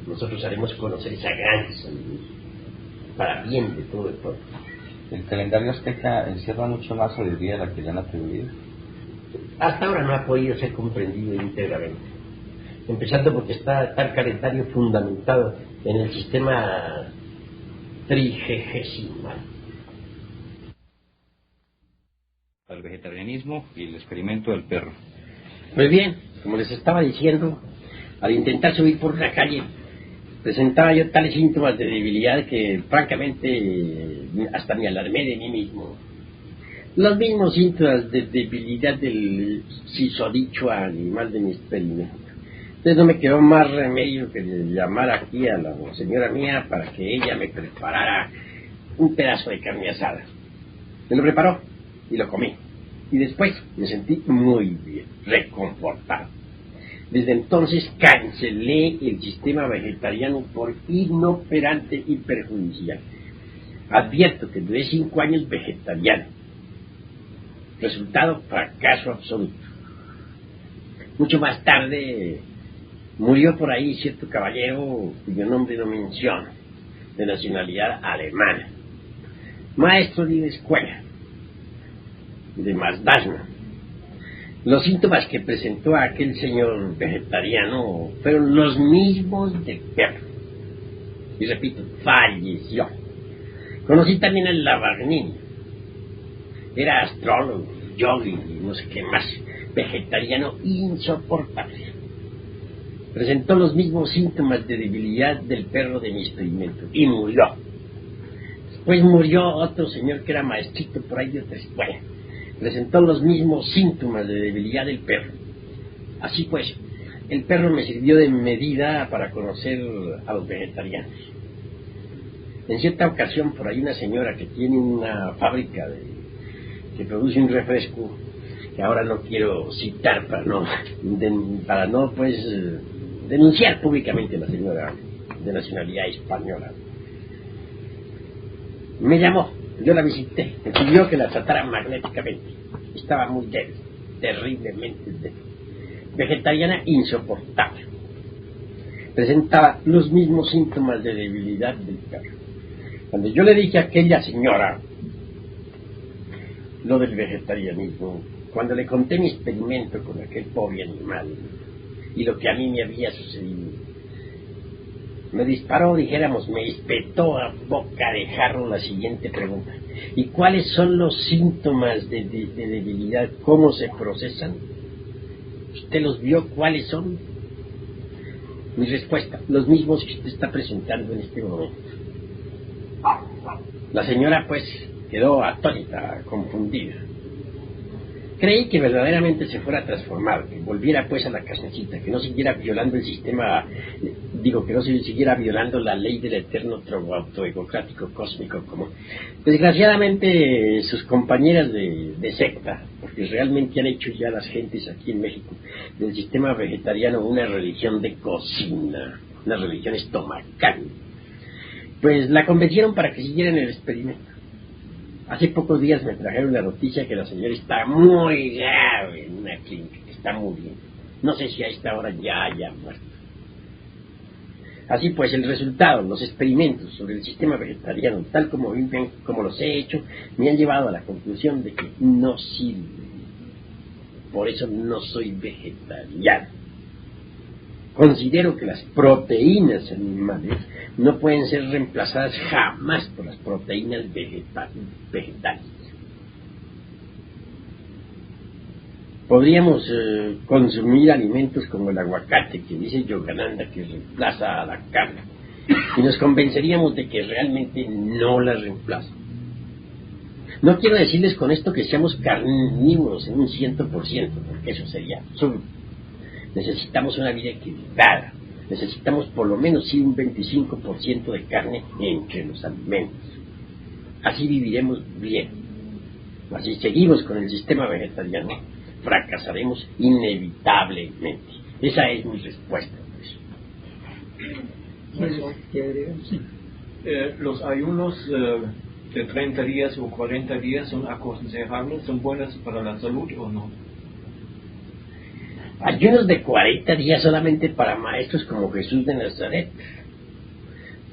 Speaker 2: Nosotros haremos conocer esa gran sabiduría para bien de todo el pueblo.
Speaker 1: El calendario azteca encierra mucho más sabiduría de la que le han atribuido.
Speaker 2: Hasta ahora no ha podido ser comprendido íntegramente, empezando porque está tal calendario fundamentado en el sistema trigegesimal.
Speaker 1: El vegetarianismo y el experimento del perro.
Speaker 2: Pues bien, como les estaba diciendo, al intentar subir por una calle, presentaba yo tales síntomas de debilidad que francamente hasta me alarmé de mí mismo. Los mismos síntomas de debilidad del susodicho animal de mi experimento. Entonces no me quedó más remedio que llamar aquí a la señora mía para que ella me preparara un pedazo de carne asada. Me lo preparó y lo comí. Y después me sentí muy bien, reconfortado. Desde entonces cancelé el sistema vegetariano por inoperante y perjudicial. Advierto que duré 5 años vegetariano. Resultado, fracaso absoluto. Mucho más tarde murió por ahí cierto caballero cuyo nombre no menciono, de nacionalidad alemana, maestro de una escuela de Mazdasna. Los síntomas que presentó aquel señor vegetariano fueron los mismos del perro. Y repito, falleció. Conocí también al Labarnini. Era astrólogo, yogi y no sé qué más. Vegetariano insoportable. Presentó los mismos síntomas de debilidad del perro de mi experimento y murió. Después murió otro señor que era maestrito por ahí de otra escuela. Presentó los mismos síntomas de debilidad del perro. Así pues, el perro me sirvió de medida para conocer a los vegetarianos. En cierta ocasión, por ahí una señora que tiene una fábrica que produce un refresco, que ahora no quiero citar para no denunciar públicamente a la señora de nacionalidad española, me llamó. Yo la visité, me pidió que la tratara magnéticamente. Estaba muy débil, terriblemente débil. Vegetariana insoportable. Presentaba los mismos síntomas de debilidad del perro. Cuando yo le dije a aquella señora lo del vegetarianismo, cuando le conté mi experimento con aquel pobre animal y lo que a mí me había sucedido, me disparó, dijéramos, me espetó a boca de jarro la siguiente pregunta: ¿y cuáles son los síntomas de debilidad? ¿Cómo se procesan? ¿Usted los vio? ¿Cuáles son? Mi respuesta: los mismos que usted está presentando en este momento. La señora pues quedó atónita, confundida. Creí que verdaderamente se fuera a transformar, que volviera pues a la casecita, que no siguiera violando el sistema, que no siguiera violando la ley del eterno autoegocrático cósmico común. Desgraciadamente sus compañeras de secta, porque realmente han hecho ya las gentes aquí en México del sistema vegetariano una religión de cocina, una religión estomacal, pues la convencieron para que siguieran el experimento. Hace pocos días me trajeron la noticia que la señora está muy grave en una clínica, que está muriendo. No sé si a esta hora ya haya muerto. Así pues, el resultado, los experimentos sobre el sistema vegetariano, tal como los he hecho, me han llevado a la conclusión de que no sirve. Por eso no soy vegetariano. Considero que las proteínas animales no pueden ser reemplazadas jamás por las proteínas vegetales. Podríamos consumir alimentos como el aguacate, que dice Yogananda que reemplaza a la carne, y nos convenceríamos de que realmente no la reemplaza. No quiero decirles con esto que seamos carnívoros en un 100%, porque eso sería absurdo. Necesitamos una vida equilibrada. Necesitamos por lo menos sí un 25% de carne entre los alimentos. Así viviremos bien. Así seguimos con el sistema vegetariano, fracasaremos inevitablemente. Esa es mi respuesta.
Speaker 4: Sí. Los ayunos de 30 días o 40 días son aconsejables, son buenos para la salud o no.
Speaker 2: ayunos de 40 días solamente para maestros como Jesús de Nazaret.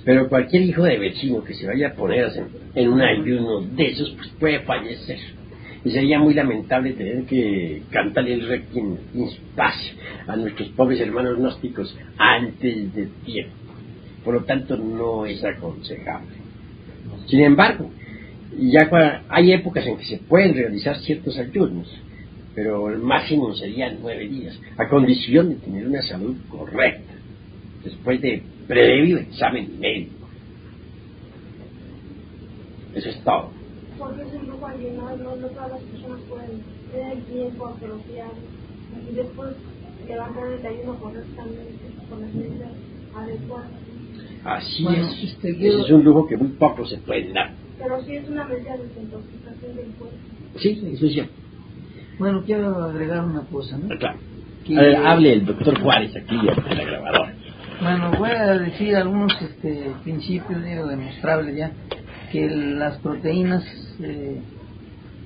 Speaker 2: Pero cualquier hijo de vecino que se vaya a poner en un ayuno de esos, pues puede fallecer. Y sería muy lamentable tener que cantarle el requiem in pace a nuestros pobres hermanos gnósticos antes de tiempo. Por lo tanto, no es aconsejable. Sin embargo, hay épocas en que se pueden realizar ciertos ayunos, pero el máximo serían 9 días, a condición de tener una salud correcta, después de previo examen médico. Eso es todo.
Speaker 3: Porque es un grupo ayunado, no todas las personas pueden tener el tiempo apropiado y después levantar el ayuno correctamente con las medidas adecuadas.
Speaker 2: Así
Speaker 5: Bueno,
Speaker 2: es.
Speaker 5: yo...
Speaker 2: Ese es un lujo que muy pocos se pueden dar.
Speaker 3: Pero sí es una medida de desintoxicación del cuerpo.
Speaker 2: Sí, eso es cierto.
Speaker 5: Bueno, quiero agregar una cosa, ¿no?
Speaker 2: Claro.
Speaker 5: Que-
Speaker 2: Hable el doctor Juárez aquí en la grabadora.
Speaker 5: Bueno, voy a decir algunos principios, demostrables ya, que las proteínas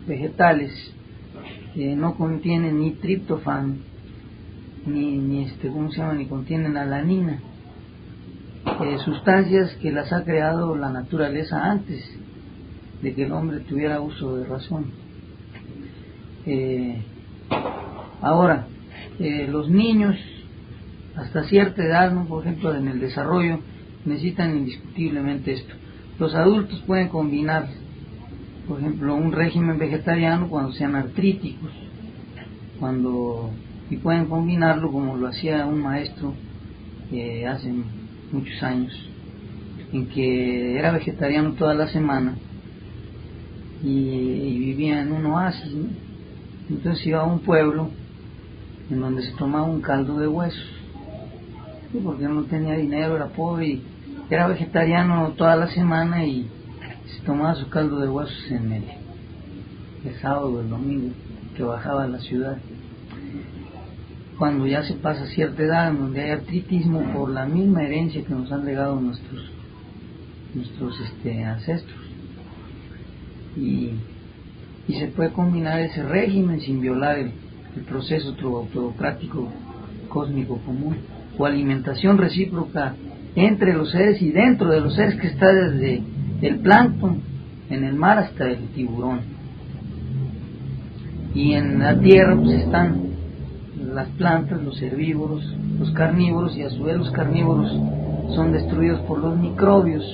Speaker 5: vegetales no contienen ni triptofano, ni ¿cómo se llama? Ni contienen alanina, sustancias que las ha creado la naturaleza antes de que el hombre tuviera uso de razón. Ahora, los niños hasta cierta edad, ¿no? Por ejemplo, en el desarrollo, necesitan indiscutiblemente esto. Los adultos pueden combinar, por ejemplo, un régimen vegetariano cuando sean artríticos, y pueden combinarlo como lo hacía un maestro hace muchos años, en que era vegetariano toda la semana y vivía en un oasis, ¿no? Entonces iba a un pueblo en donde se tomaba un caldo de huesos, ¿sí? Porque no tenía dinero, era pobre y era vegetariano toda la semana y se tomaba su caldo de huesos en el sábado o el domingo que bajaba a la ciudad. Cuando ya se pasa cierta edad, en donde hay artritismo por la misma herencia que nos han legado nuestros ancestros, y se puede combinar ese régimen sin violar el proceso autocrático cósmico común, o alimentación recíproca entre los seres y dentro de los seres, que está desde el plancton en el mar hasta el tiburón. Y en la tierra pues están las plantas, los herbívoros, los carnívoros, y a su vez los carnívoros son destruidos por los microbios,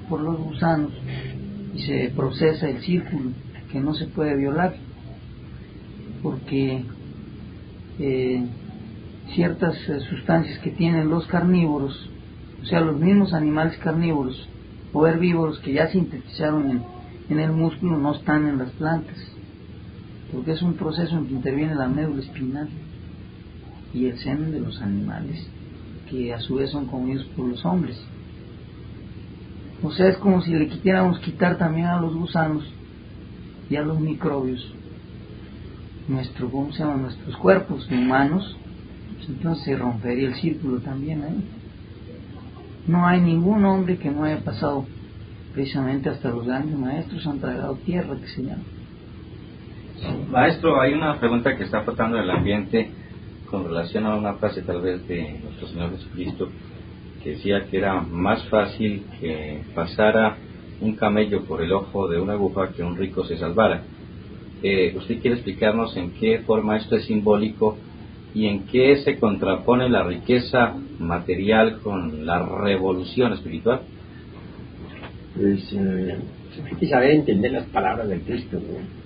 Speaker 5: por los gusanos, y se procesa el círculo que no se puede violar, porque ciertas sustancias que tienen los carnívoros, o sea, los mismos animales carnívoros o herbívoros que ya sintetizaron en el músculo, no están en las plantas, porque es un proceso en que interviene la médula espinal y el semen de los animales, que a su vez son comidos por los hombres. O sea, es como si le quisiéramos quitar también a los gusanos y a los microbios nuestros cuerpos humanos, pues entonces se rompería el círculo también ahí. No hay ningún hombre que no haya pasado, precisamente hasta los grandes maestros han tragado tierra, que se llama.
Speaker 1: Maestro, hay una pregunta que está flotando en el ambiente con relación a una frase tal vez de nuestro Señor Jesucristo, que decía que era más fácil que pasara un camello por el ojo de una aguja que un rico se salvara. ¿Usted quiere explicarnos en qué forma esto es simbólico y en qué se contrapone la riqueza material con la revolución espiritual?
Speaker 2: Pues hay que saber entender las palabras del Cristo, ¿no?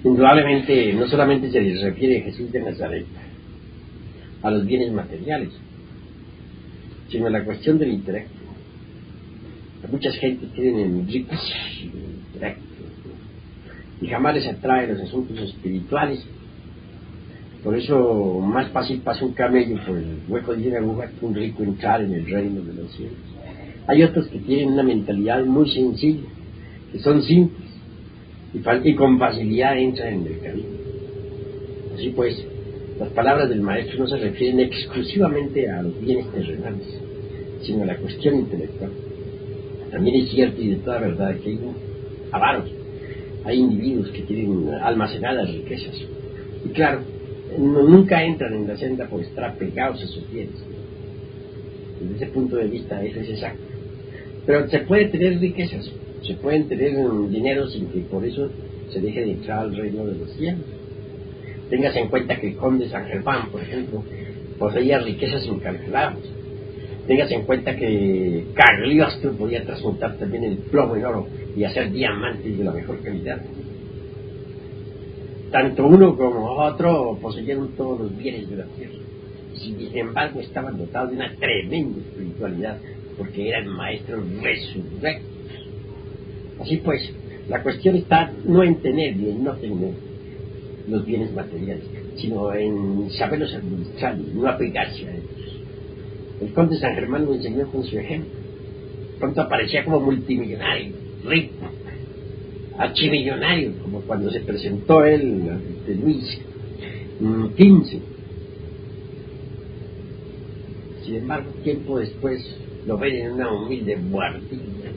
Speaker 2: Indudablemente no solamente se les refiere a Jesús de Nazaret a los bienes materiales, sino a la cuestión del intelecto. Muchas gentes tienen ricos intelecto y jamás les atrae los asuntos espirituales. Por eso más fácil pasa un camello por el hueco de una aguja que un rico entrar en el reino de los cielos. Hay otros que tienen una mentalidad muy sencilla, que son simples y con facilidad entran en el camino. Así pues, las palabras del maestro no se refieren exclusivamente a los bienes terrenales, sino a la cuestión intelectual. También es cierto y de toda verdad que hay avaros, hay individuos que tienen almacenadas riquezas. Y claro, nunca entran en la senda por estar pegados a sus bienes. Desde ese punto de vista eso es exacto. Pero se puede tener riquezas, se pueden tener dinero sin que por eso se deje de entrar al reino de los cielos. Tengas en cuenta que el conde San Germán, por ejemplo, poseía riquezas incalculables. Tengas en cuenta que Cagliostro podía transmutar también el plomo en oro y hacer diamantes de la mejor calidad. Tanto uno como otro poseyeron todos los bienes de la tierra. Sin embargo, estaban dotados de una tremenda espiritualidad, porque eran maestros resurrectos. Así pues, la cuestión está no en tener y en no tener los bienes materiales, sino en saberlos administrar y no apegarse a ellos. El conde San Germán lo enseñó con su ejemplo. Pronto aparecía como multimillonario, rico, archimillonario, como cuando se presentó él ante Luis XV. Sin embargo, tiempo después lo ven en una humilde buhardilla,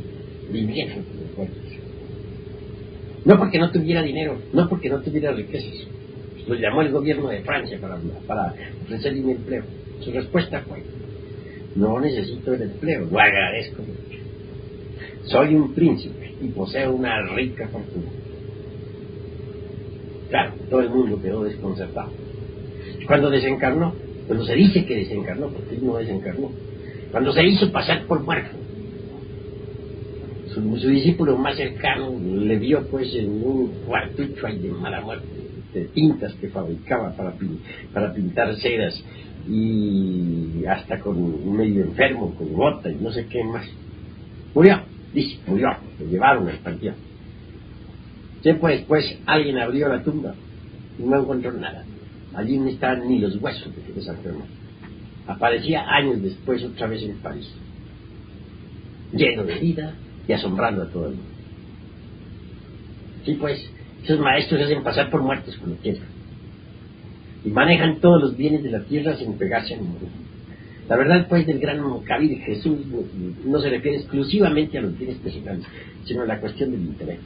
Speaker 2: viviendo como fuertes. No porque no tuviera dinero, no porque no tuviera riquezas. Lo llamó el gobierno de Francia para ofrecerle un empleo. Su respuesta fue: no necesito el empleo, lo agradezco mucho. Soy un príncipe y poseo una rica fortuna. Claro, todo el mundo quedó desconcertado. Cuando desencarnó, cuando se dice que desencarnó, porque él no desencarnó, cuando se hizo pasar por muerto, su discípulo más cercano le vio pues en un cuartucho ahí de mala muerte, de tintas que fabricaba para pintar ceras, y hasta con un medio enfermo, con gota y no sé qué más. Murió, dice, murió, lo llevaron al panteón. Tiempo después alguien abrió la tumba y no encontró nada. Allí no estaban ni los huesos de San Germán. Aparecía años después otra vez en París, lleno de vida y asombrando a todo el mundo. Sí, pues, esos maestros se hacen pasar por muertos con la tierra y manejan todos los bienes de la tierra sin pegarse a ninguno. La verdad, pues, del gran Cabir Jesús no se refiere exclusivamente a los bienes personales, sino a la cuestión del intelecto.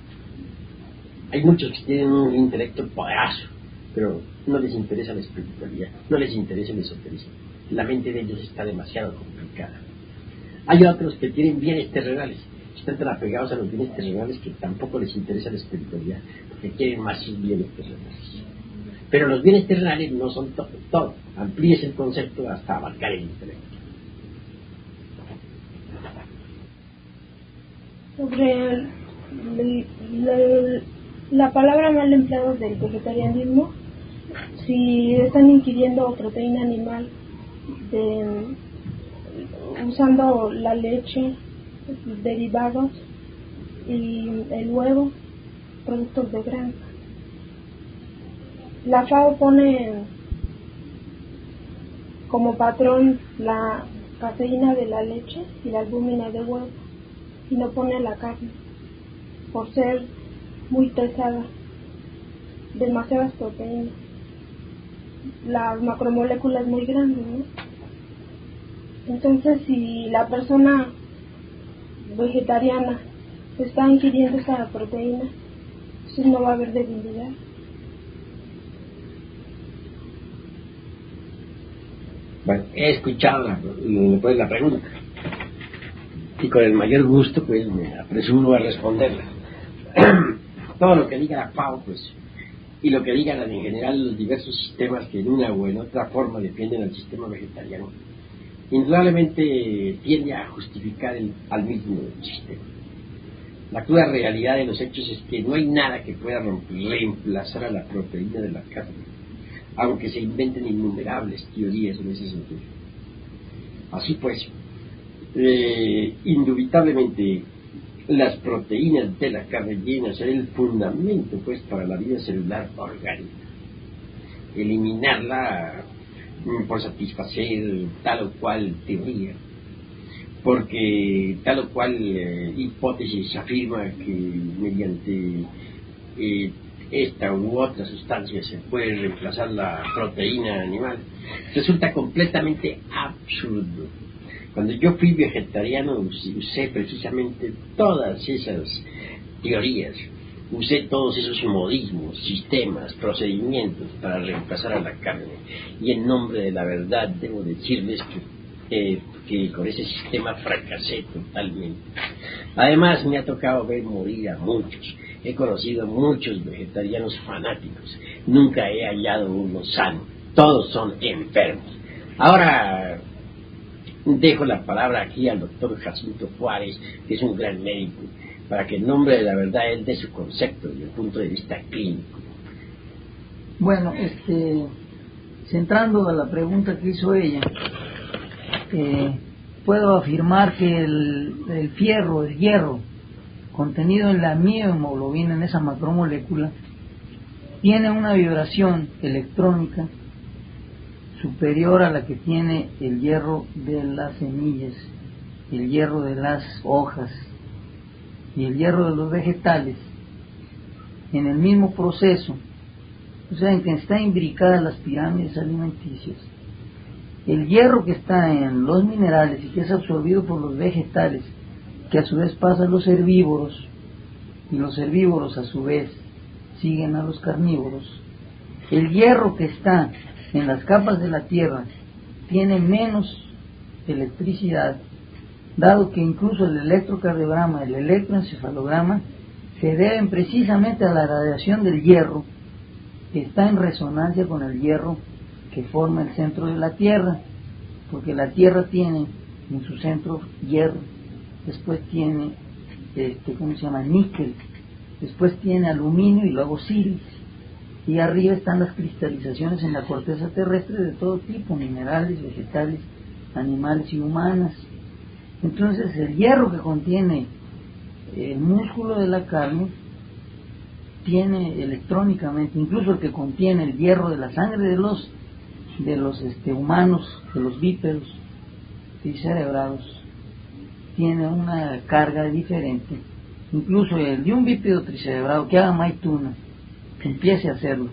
Speaker 2: Hay muchos que tienen un intelecto poderoso, pero no les interesa la espiritualidad, no les interesa el esoterismo. La mente de ellos está demasiado complicada. Hay otros que tienen bienes terrenales, están tan apegados a los bienes terrenales que tampoco les interesa la espiritualidad, porque quieren más sus bienes terrenales. Pero los bienes terrenales no son todo. Amplíes el concepto hasta abarcar el intelecto.
Speaker 3: Sobre la palabra mal empleada del vegetarianismo, si están ingiriendo proteína animal usando la leche, derivados y el huevo, productos de granja. La FAO pone como patrón la caseína de la leche y la albúmina del huevo, y no pone la carne por ser muy pesada, demasiadas proteínas, las macromoléculas muy grandes, ¿no? Entonces, si la persona vegetariana está ingiriendo esa proteína, entonces no va a haber debilidad.
Speaker 2: Bueno, he escuchado la pregunta y con el mayor gusto pues me apresuro a responderla. Todo lo que diga la FAO pues, y lo que digan en general los diversos sistemas que en una o en otra forma defienden al sistema vegetariano, indudablemente tiende a justificar al mismo sistema. La cruda realidad de los hechos es que no hay nada que pueda reemplazar a la proteína de la carne, aunque se inventen innumerables teorías en ese sentido. Así pues, indubitablemente las proteínas de la carne vienen a ser el fundamento pues para la vida celular orgánica. Eliminarla por satisfacer tal o cual teoría, porque tal o cual hipótesis afirma que mediante esta u otra sustancia se puede reemplazar la proteína animal, resulta completamente absurdo. Cuando yo fui vegetariano usé precisamente todas esas teorías Usé todos esos modismos, sistemas, procedimientos para reemplazar a la carne. Y en nombre de la verdad debo decirles que con ese sistema fracasé totalmente. Además me ha tocado ver morir a muchos. He conocido a muchos vegetarianos fanáticos. Nunca he hallado uno sano. Todos son enfermos. Ahora dejo la palabra aquí al doctor Jacinto Juárez, que es un gran médico, para que en nombre de la verdad él dé su concepto desde el punto de vista clínico.
Speaker 5: Bueno, centrando a la pregunta que hizo ella, puedo afirmar que el hierro, contenido en la miohemoglobina, en esa macromolécula, tiene una vibración electrónica superior a la que tiene el hierro de las semillas, el hierro de las hojas y el hierro de los vegetales, en el mismo proceso, o sea, en que están imbricadas las pirámides alimenticias. El hierro que está en los minerales y que es absorbido por los vegetales, que a su vez pasa a los herbívoros, y los herbívoros a su vez siguen a los carnívoros. El hierro que está en las capas de la tierra tiene menos electricidad, dado que incluso el electrocardiograma, el electroencefalograma se deben precisamente a la radiación del hierro, que está en resonancia con el hierro que forma el centro de la Tierra, porque la Tierra tiene en su centro hierro, después tiene níquel, después tiene aluminio y luego sílice, y arriba están las cristalizaciones en la corteza terrestre de todo tipo, minerales, vegetales, animales y humanas. Entonces el hierro que contiene el músculo de la carne tiene electrónicamente, incluso el que contiene el hierro de la sangre de los humanos, de los bípedos tricerebrados, tiene una carga diferente. Incluso el de un bípedo tricerebrado que haga maituna, que empiece a hacerlo,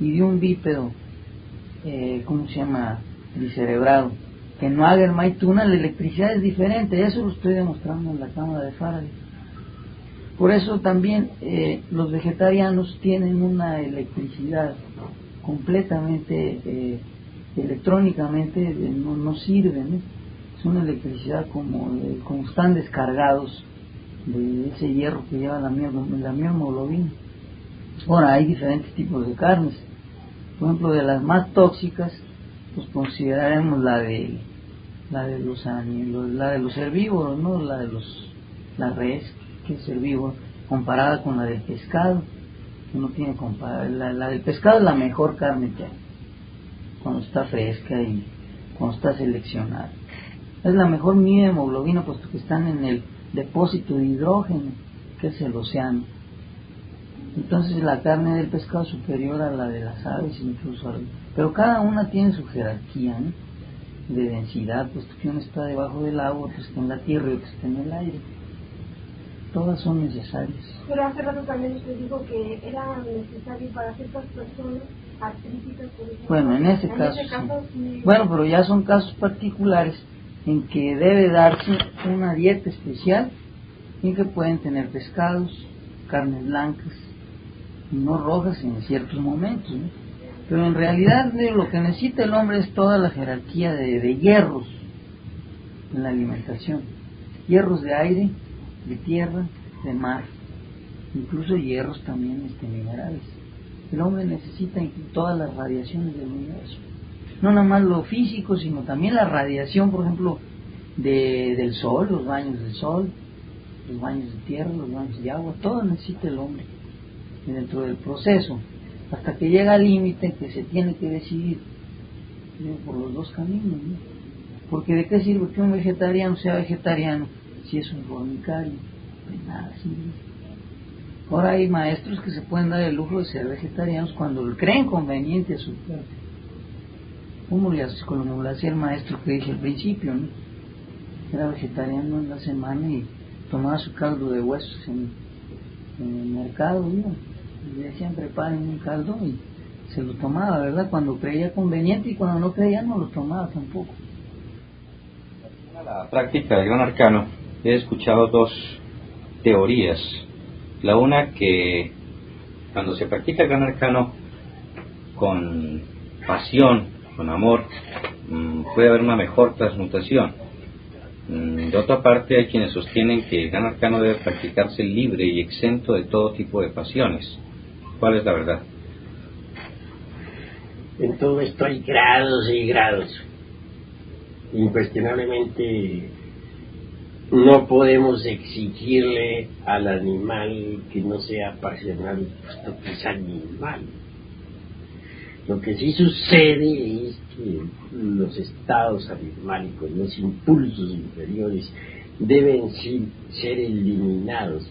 Speaker 5: y de un bípedo tricerebrado que no haga el maituna, la electricidad es diferente. Eso lo estoy demostrando en la cámara de Faraday. Por eso también los vegetarianos tienen una electricidad completamente electrónicamente no sirven, ¿eh? Es una electricidad como están descargados de ese hierro que lleva la miohemoglobina. Ahora hay diferentes tipos de carnes. Por ejemplo, de las más tóxicas, pues consideraremos la de los herbívoros, ¿no? La res, que es herbívoro, comparada con la del pescado. No tiene comparación. La del pescado es la mejor carne que hay, cuando está fresca y cuando está seleccionada. Es la mejor miohemoglobina, puesto que están en el depósito de hidrógeno, que es el océano. Entonces la carne del pescado es superior a la de las aves, incluso pero cada una tiene su jerarquía, ¿no?, de densidad, puesto que uno está debajo del agua, otro está en la tierra y otro está en el aire. Todas son necesarias.
Speaker 3: Pero hace rato también usted dijo que era necesario para ciertas personas artríticas, por ejemplo.
Speaker 5: Bueno, en ese caso sí. Bueno, pero ya son casos particulares en que debe darse una dieta especial, en que pueden tener pescados, carnes blancas, y no rojas en ciertos momentos, ¿no? Pero en realidad lo que necesita el hombre es toda la jerarquía de hierros en la alimentación. Hierros de aire, de tierra, de mar, incluso hierros también minerales. El hombre necesita todas las radiaciones del universo, no nada más lo físico, sino también la radiación, por ejemplo, del sol, los baños del sol, los baños de tierra, los baños de agua, todo necesita el hombre. Y dentro del proceso, hasta que llega al límite que se tiene que decidir por los dos caminos, ¿no? Porque de qué sirve que un vegetariano sea vegetariano si es un formicario, de nada sirve. Ahora hay maestros que se pueden dar el lujo de ser vegetarianos cuando lo creen conveniente a su cuerpo, como lo hacía el maestro que dije al principio, ¿no? Era vegetariano en la semana y tomaba su caldo de huesos en el mercado, ¿no? Y le decían preparen un caldo y se lo tomaba, ¿verdad?, cuando creía conveniente, y cuando no creía no lo tomaba tampoco.
Speaker 1: En la práctica del Gran Arcano he escuchado dos teorías La una, que cuando se practica el gran arcano con pasión, con amor, puede haber una mejor transmutación. De otra parte, hay quienes sostienen que el gran arcano debe practicarse libre y exento de todo tipo de pasiones. ¿Cuál es la verdad?
Speaker 2: En todo esto hay grados y grados. Incuestionablemente no podemos exigirle al animal que no sea pasional, puesto que es animal. Lo que sí sucede es que los estados animálicos, los impulsos inferiores, deben ser eliminados.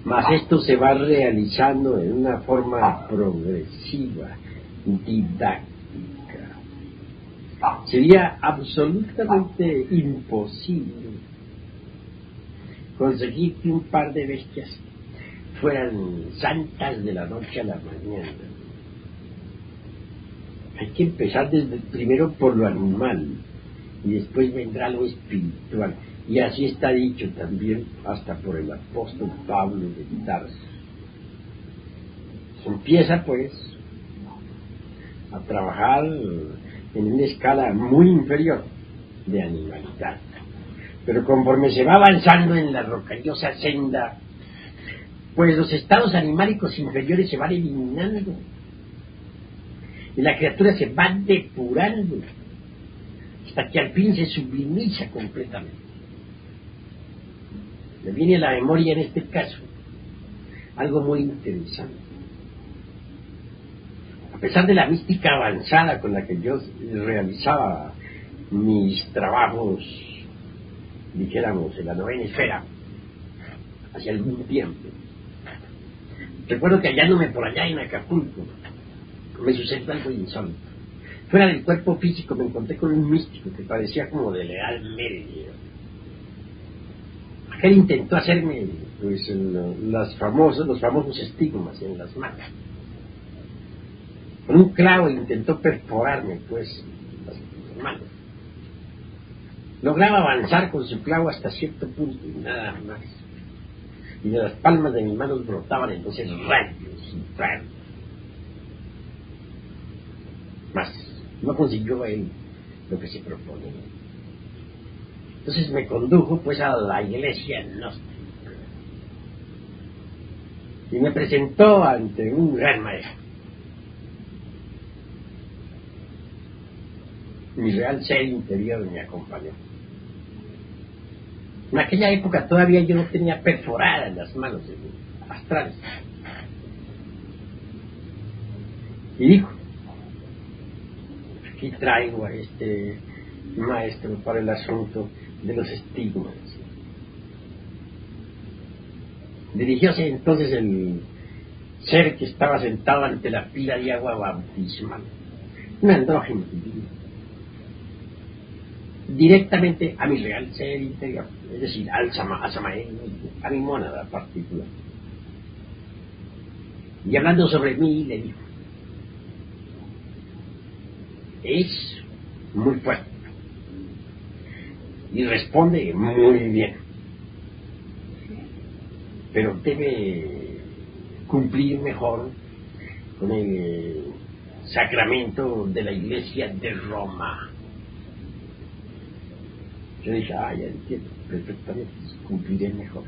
Speaker 2: Mas esto se va realizando en una forma progresiva, didáctica. Sería absolutamente imposible conseguir que un par de bestias fueran santas de la noche a la mañana. Hay que empezar primero por lo animal y después vendrá lo espiritual. Y así está dicho también hasta por el apóstol Pablo de Tarso. Se empieza pues a trabajar en una escala muy inferior de animalidad. Pero conforme se va avanzando en la rocallosa senda, pues los estados animálicos inferiores se van eliminando y la criatura se va depurando hasta que al fin se sublimiza completamente. Me viene a la memoria en este caso algo muy interesante. A pesar de la mística avanzada con la que yo realizaba mis trabajos, dijéramos, en la novena esfera, hace algún tiempo, recuerdo que hallándome por allá en Acapulco, me sucedió algo insólito. Fuera del cuerpo físico me encontré con un místico que parecía como de la Edad Media. Aquel intentó hacerme pues los famosos estigmas en las manos. Con un clavo intentó perforarme pues las manos. Lograba avanzar con su clavo hasta cierto punto y nada más. Y de las palmas de mis manos brotaban entonces rayos y rayos. Mas no consiguió él lo que se proponía. Entonces me condujo pues a la iglesia gnóstica y me presentó ante un gran maestro. Mi real ser interior me acompañó. En aquella época todavía yo no tenía perforadas las manos astrales. Y dijo: aquí traigo a este maestro para el asunto de los estigmas. Dirigióse entonces el ser que estaba sentado ante la pila de agua bautismal, un andrógeno divino, directamente a mi real ser interior, es decir, a Samael, a mi mónada particular. Y hablando sobre mí, le dijo: es muy fuerte y responde muy bien, pero debe cumplir mejor con el sacramento de la Iglesia de Roma. Yo dije: ya entiendo perfectamente, cumpliré mejor.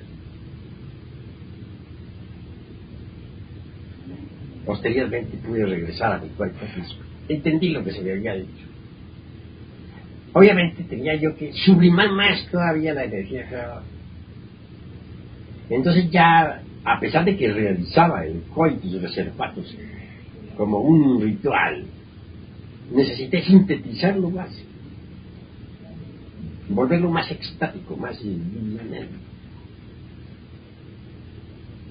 Speaker 2: Posteriormente pude regresar a mi cuerpo físico. Entendí lo que se me había dicho. Obviamente tenía yo que sublimar más todavía la energía creadora. Entonces ya, a pesar de que realizaba el coitus reservatus como un ritual, necesité sintetizarlo más, volverlo más extático, más lineal.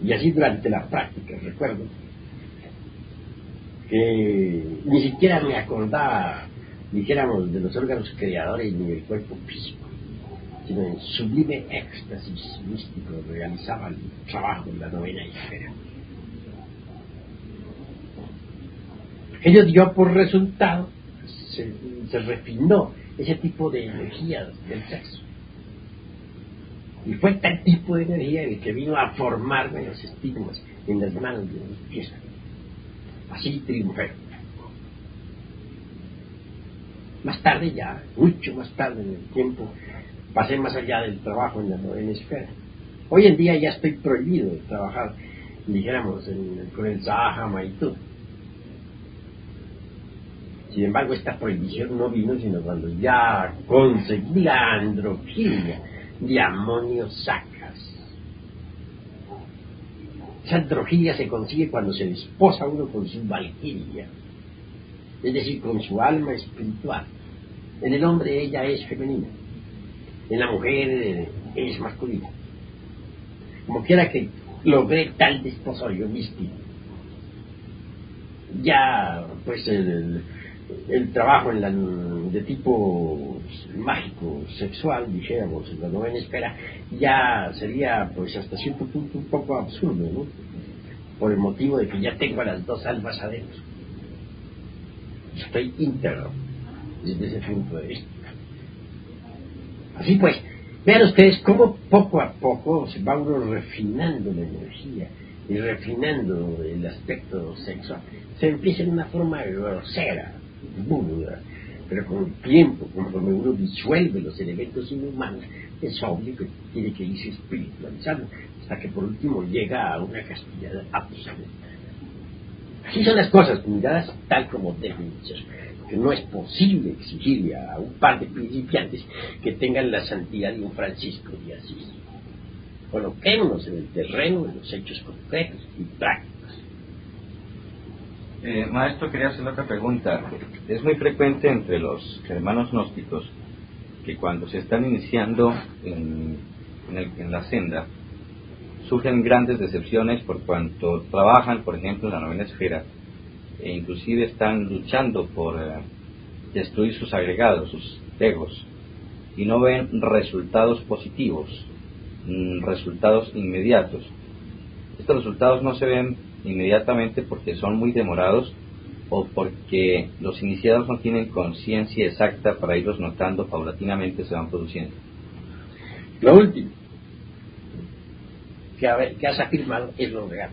Speaker 2: Y así durante la práctica, recuerdo que ni siquiera me acordaba, dijéramos, de los órganos creadores ni del cuerpo físico, sino en sublime éxtasis místico realizaba el trabajo en la novena esfera. Ello dio por resultado, se refinó ese tipo de energías del sexo. Y fue tal tipo de energía el que vino a formarme los estigmas en las manos y en los pies. Así triunfé. Más tarde ya, mucho más tarde en el tiempo, pasé más allá del trabajo en la novena esfera. Hoy en día ya estoy prohibido de trabajar, dijéramos, con el Sahama y todo. Sin embargo, esta prohibición no vino sino cuando ya conseguí la androginia de amonio sacras. Esa androginia se consigue cuando se desposa uno con su valquiria, es decir, con su alma espiritual. En el hombre ella es femenina, en la mujer es masculina. Como quiera que logré tal desposorio místico, ya pues el trabajo de tipo mágico, sexual, dijéramos, en la novena esfera, ya sería pues hasta cierto punto un poco absurdo, ¿no? Por el motivo de que ya tengo a las dos almas adentro. Estoy íntegro desde ese punto de vista. Así pues, vean ustedes cómo poco a poco se va uno refinando la energía y refinando el aspecto sexual. Se empieza en una forma grosera, burda, pero con el tiempo, conforme uno disuelve los elementos inhumanos, es obvio que tiene que irse espiritualizando, hasta que por último llega a una castidad absoluta. Así son las cosas, miradas tal como deben ser, que no es posible exigirle a un par de principiantes que tengan la santidad de un Francisco de Asís. Coloquémonos en el terreno de los hechos concretos y prácticos.
Speaker 1: Maestro, quería hacerle otra pregunta. Es muy frecuente entre los hermanos gnósticos que cuando se están iniciando en la senda, surgen grandes decepciones por cuanto trabajan, por ejemplo, en la novena esfera, e inclusive están luchando por destruir sus agregados, sus egos, y no ven resultados positivos, resultados inmediatos. Estos resultados no se ven inmediatamente porque son muy demorados o porque los iniciados no tienen conciencia exacta para irlos notando paulatinamente se van produciendo.
Speaker 2: Lo último que has afirmado es lo real.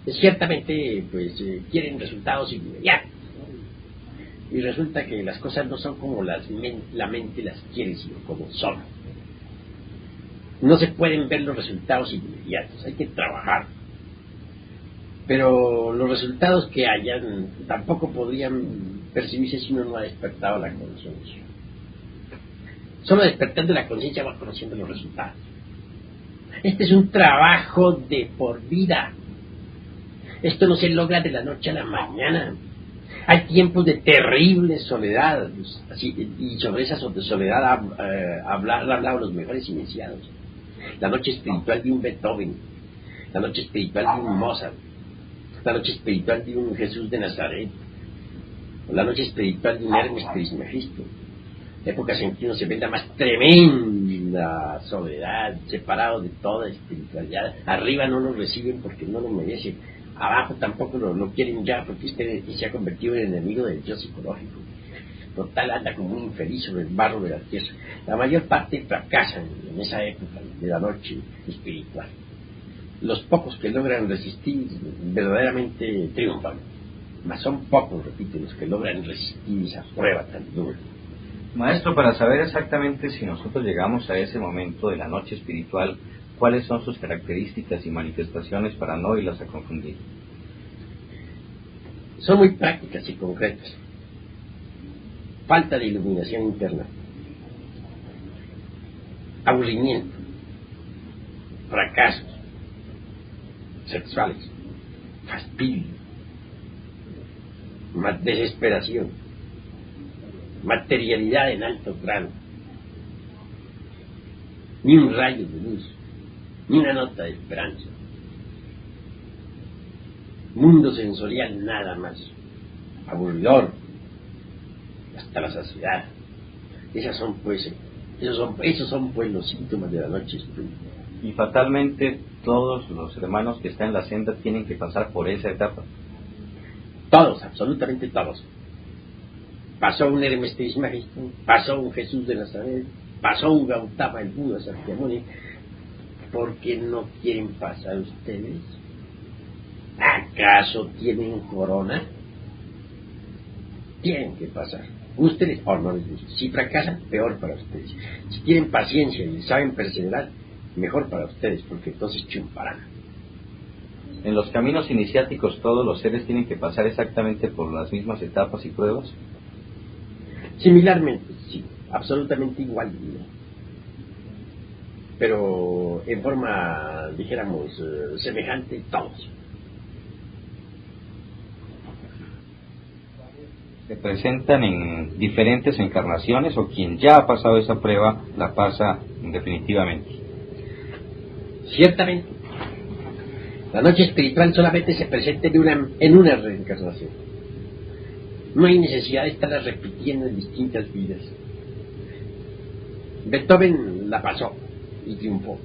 Speaker 2: Ciertamente pues quieren resultados inmediatos, ¿no? Y resulta que las cosas no son como la mente las quiere, sino como son. No se pueden ver los resultados inmediatos, hay que trabajar. Pero los resultados que hayan tampoco podrían percibirse si uno no ha despertado la conciencia. Solo despertando la conciencia va conociendo los resultados. Este es un trabajo de por vida. Esto no se logra de la noche a la mañana. Hay tiempos de terrible soledad, y sobre esa soledad han hablado los mejores iniciados. La noche espiritual de un Beethoven, la noche espiritual de un Mozart, la noche espiritual de un Jesús de Nazaret, o la noche espiritual de un Hermes Trismegisto, épocas en que uno se ve la más tremenda soledad, separado de toda espiritualidad. Arriba no lo reciben porque no lo merecen, abajo tampoco lo quieren ya porque usted se ha convertido en enemigo del yo psicológico. Total, anda como un infeliz sobre el barro de la tierra. La mayor parte fracasan en esa época de la noche espiritual. Los pocos que logran resistir verdaderamente triunfan, mas son pocos, repito, los que logran resistir esa prueba tan dura.
Speaker 1: Maestro, para saber exactamente si nosotros llegamos a ese momento de la noche espiritual, ¿cuáles son sus características y manifestaciones para no irlas a confundir?
Speaker 2: Son muy prácticas y concretas. Falta de iluminación interna, aburrimiento, fracasos sexuales, fastidio, desesperación, materialidad en alto grado, ni un rayo de luz, ni una nota de esperanza, mundo sensorial nada más, aburridor hasta la saciedad. Esos son pues los síntomas de la noche espiritual.
Speaker 1: Y fatalmente todos los hermanos que están en la senda tienen que pasar por esa etapa.
Speaker 2: Todos, absolutamente todos. Pasó un Hermes Trismegisto, pasó un Jesús de Nazaret, pasó Gautama el Buda Sakyamuni, ¿por qué no quieren pasar ustedes? ¿Acaso tienen corona? Tienen que pasar. Ustedes o no les gusta. Si fracasan, peor para ustedes. Si tienen paciencia y saben perseverar, mejor para ustedes, porque entonces triunfarán.
Speaker 1: En los caminos iniciáticos todos los seres tienen que pasar exactamente por las mismas etapas y pruebas.
Speaker 2: Similarmente, sí, absolutamente igual. Pero en forma, dijéramos, semejante, todos.
Speaker 1: ¿Se presentan en diferentes encarnaciones o quien ya ha pasado esa prueba la pasa definitivamente?
Speaker 2: Ciertamente. La noche espiritual solamente se presenta en una reencarnación. No hay necesidad de estarla repitiendo en distintas vidas. Beethoven la pasó y triunfó.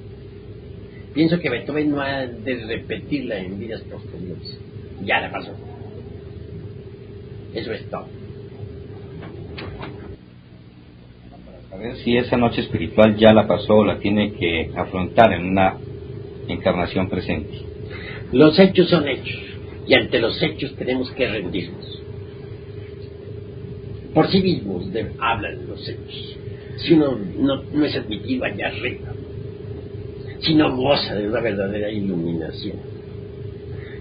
Speaker 2: Pienso que Beethoven no ha de repetirla en vidas posteriores. Ya la pasó. Eso es todo.
Speaker 1: A ver si esa noche espiritual ya la pasó o la tiene que afrontar en una encarnación presente.
Speaker 2: Los hechos son hechos, y ante los hechos tenemos que rendirnos. Por sí mismos hablan los hechos. Si uno no es admitido allá arriba, si no goza de una verdadera iluminación,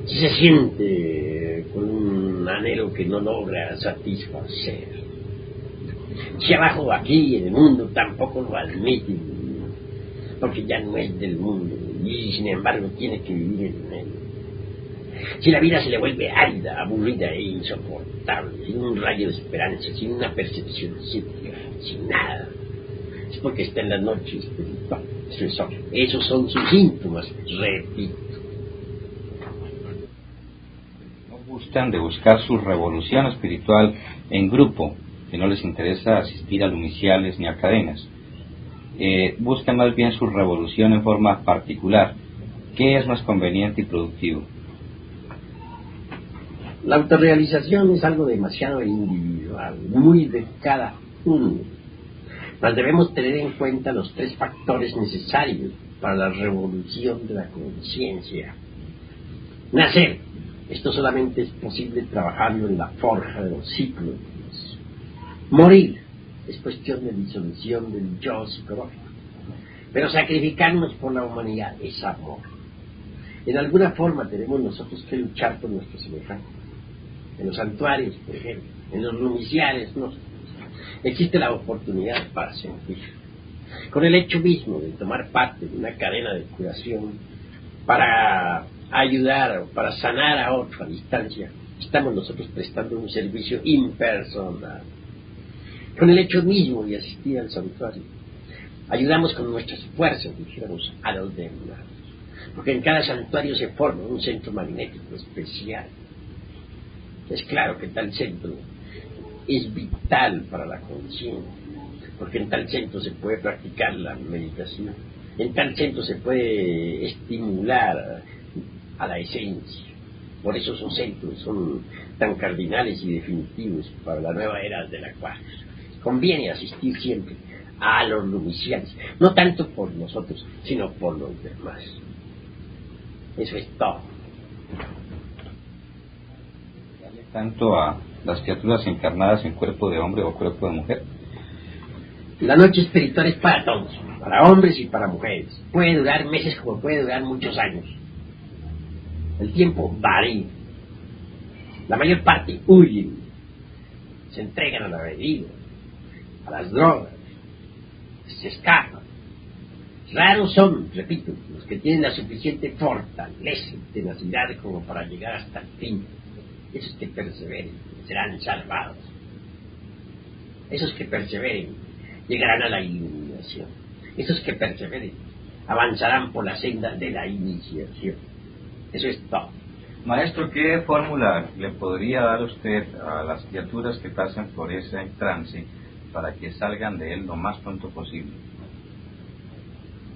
Speaker 2: si se siente con un anhelo que no logra satisfacer, si abajo aquí en el mundo tampoco lo admiten, porque ya no es del mundo y sin embargo tiene que vivir en él. Si la vida se le vuelve árida, aburrida e insoportable, sin un rayo de esperanza, sin una percepción científica, sin nada, es porque está en la noche espiritual. Esos son sus síntomas, repito.
Speaker 1: No gustan de buscar su revolución espiritual en grupo, que no les interesa asistir a lumiciales ni a cadenas. Buscan más bien su revolución en forma particular. ¿Qué es más conveniente y productivo?
Speaker 2: La autorrealización es algo demasiado individual, muy de cada uno. Mas debemos tener en cuenta los 3 factores necesarios para la revolución de la conciencia. Nacer. Esto solamente es posible trabajando en la forja de los ciclos. Morir. Es cuestión de disolución del yo psicológico. Pero sacrificarnos por la humanidad es amor. En alguna forma tenemos nosotros que luchar por nuestros semejantes. En los santuarios, por ejemplo, en los lumiciales, no. Existe la oportunidad para sentir. Con el hecho mismo de tomar parte de una cadena de curación para ayudar o para sanar a otro a distancia, estamos nosotros prestando un servicio impersonal. Con el hecho mismo de asistir al santuario, ayudamos con nuestras fuerzas, dijéramos, a los demás. Porque en cada santuario se forma un centro magnético especial. Es claro que tal centro es vital para la conciencia, porque en tal centro se puede practicar la meditación, en tal centro se puede estimular a la esencia. Por eso esos centros son tan cardinales y definitivos para la nueva era de la cual conviene asistir siempre a los lumiciales, no tanto por nosotros, sino por los demás. Eso es todo.
Speaker 1: Tanto a las criaturas encarnadas en cuerpo de hombre o cuerpo de mujer.
Speaker 2: La noche espiritual es para todos, para hombres y para mujeres. Puede durar meses como puede durar muchos años. El tiempo varía. La mayor parte huyen, se entregan a la bebida, a las drogas, se escapan. Raros son, repito, los que tienen la suficiente fortaleza y tenacidad como para llegar hasta el fin. Esos que perseveren serán salvados. Esos que perseveren llegarán a la iluminación. Esos que perseveren avanzarán por la senda de la iniciación. Eso es todo.
Speaker 1: Maestro, ¿qué fórmula le podría dar usted a las criaturas que pasan por ese trance para que salgan de él lo más pronto posible?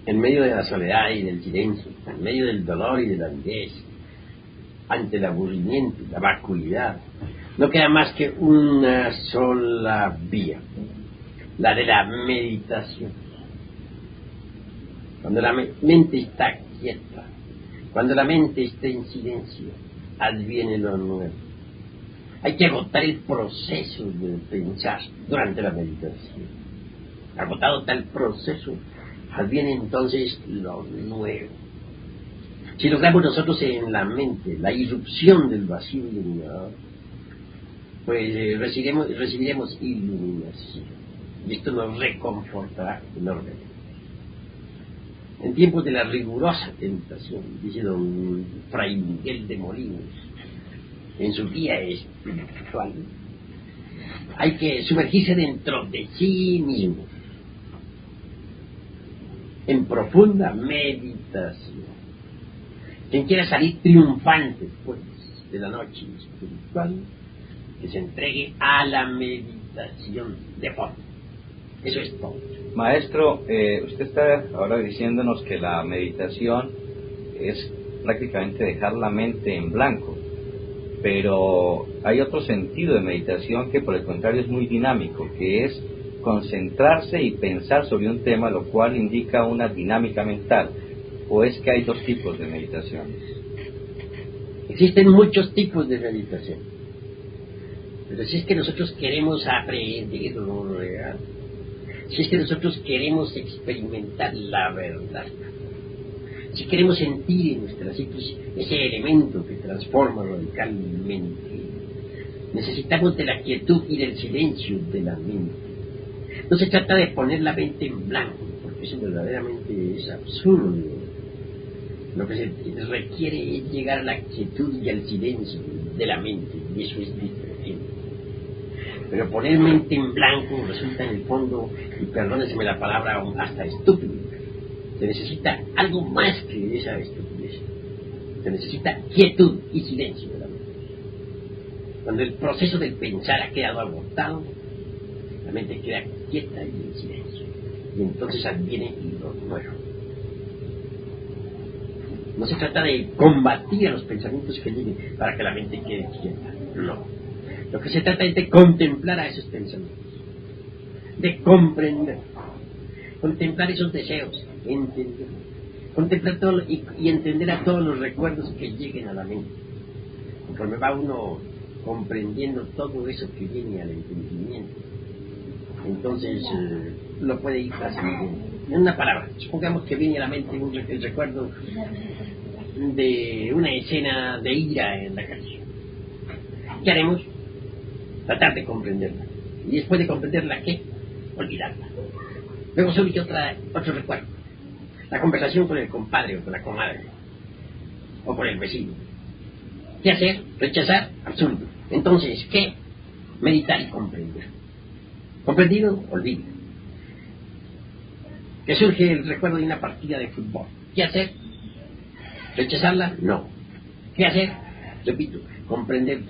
Speaker 2: En medio de la soledad y del silencio, en medio del dolor y de la avidez, ante el aburrimiento y la vacuidad, no queda más que una sola vía, la de la meditación. Cuando la mente está quieta, cuando la mente está en silencio, adviene lo nuevo. Hay que agotar el proceso de pensar durante la meditación. Agotado tal proceso, adviene entonces lo nuevo. Si logramos nosotros en la mente la irrupción del vacío iluminador, pues recibiremos iluminación. Y esto nos reconfortará enormemente. En tiempos de la rigurosa tentación, dice don Fray Miguel de Molinos, en su guía espiritual, hay que sumergirse dentro de sí mismo, en profunda meditación. Quien quiera salir triunfante, pues, de la noche espiritual, que se entregue a la meditación de fondo. Eso es todo.
Speaker 1: Maestro, usted está ahora diciéndonos que la meditación es prácticamente dejar la mente en blanco, pero hay otro sentido de meditación que por el contrario es muy dinámico, que es concentrarse y pensar sobre un tema, lo cual indica una dinámica mental. ¿O es que hay dos tipos de meditaciones?
Speaker 2: Existen muchos tipos de meditación, pero si es que nosotros queremos aprender lo real, si es que nosotros queremos experimentar la verdad, si queremos sentir en nuestra psiquis ese elemento que transforma radicalmente, necesitamos de la quietud y del silencio de la mente. No se trata de poner la mente en blanco, porque eso verdaderamente es absurdo. Lo que se requiere es llegar a la quietud y al silencio de la mente, y eso es diferente. Pero poner mente en blanco resulta en el fondo, y perdóneseme la palabra, hasta estúpido. Se necesita algo más que esa estupidez. Se necesita quietud y silencio de la mente. Cuando el proceso del pensar ha quedado agotado, la mente queda quieta y en silencio. Y entonces adviene lo nuevo. No se trata de combatir a los pensamientos que lleguen para que la mente quede quieta. No. Lo que se trata es de contemplar a esos pensamientos. De comprender. Contemplar esos deseos. Entender. Contemplar todo y entender a todos los recuerdos que lleguen a la mente. Conforme va uno comprendiendo todo eso que viene al entendimiento, entonces lo puede ir fácilmente. En una palabra, supongamos que viene a la mente el recuerdo de una escena de ira en la calle. ¿Qué haremos? Tratar de comprenderla. Y después de comprenderla, ¿qué? Olvidarla. Luego surge otro recuerdo. La conversación con el compadre o con la comadre. O con el vecino. ¿Qué hacer? Rechazar. Absurdo. Entonces, ¿qué? Meditar y comprender. ¿Comprendido? Olvido. Que surge el recuerdo de una partida de fútbol. ¿Qué hacer? ¿Rechazarla? No. ¿Qué hacer? Repito, comprender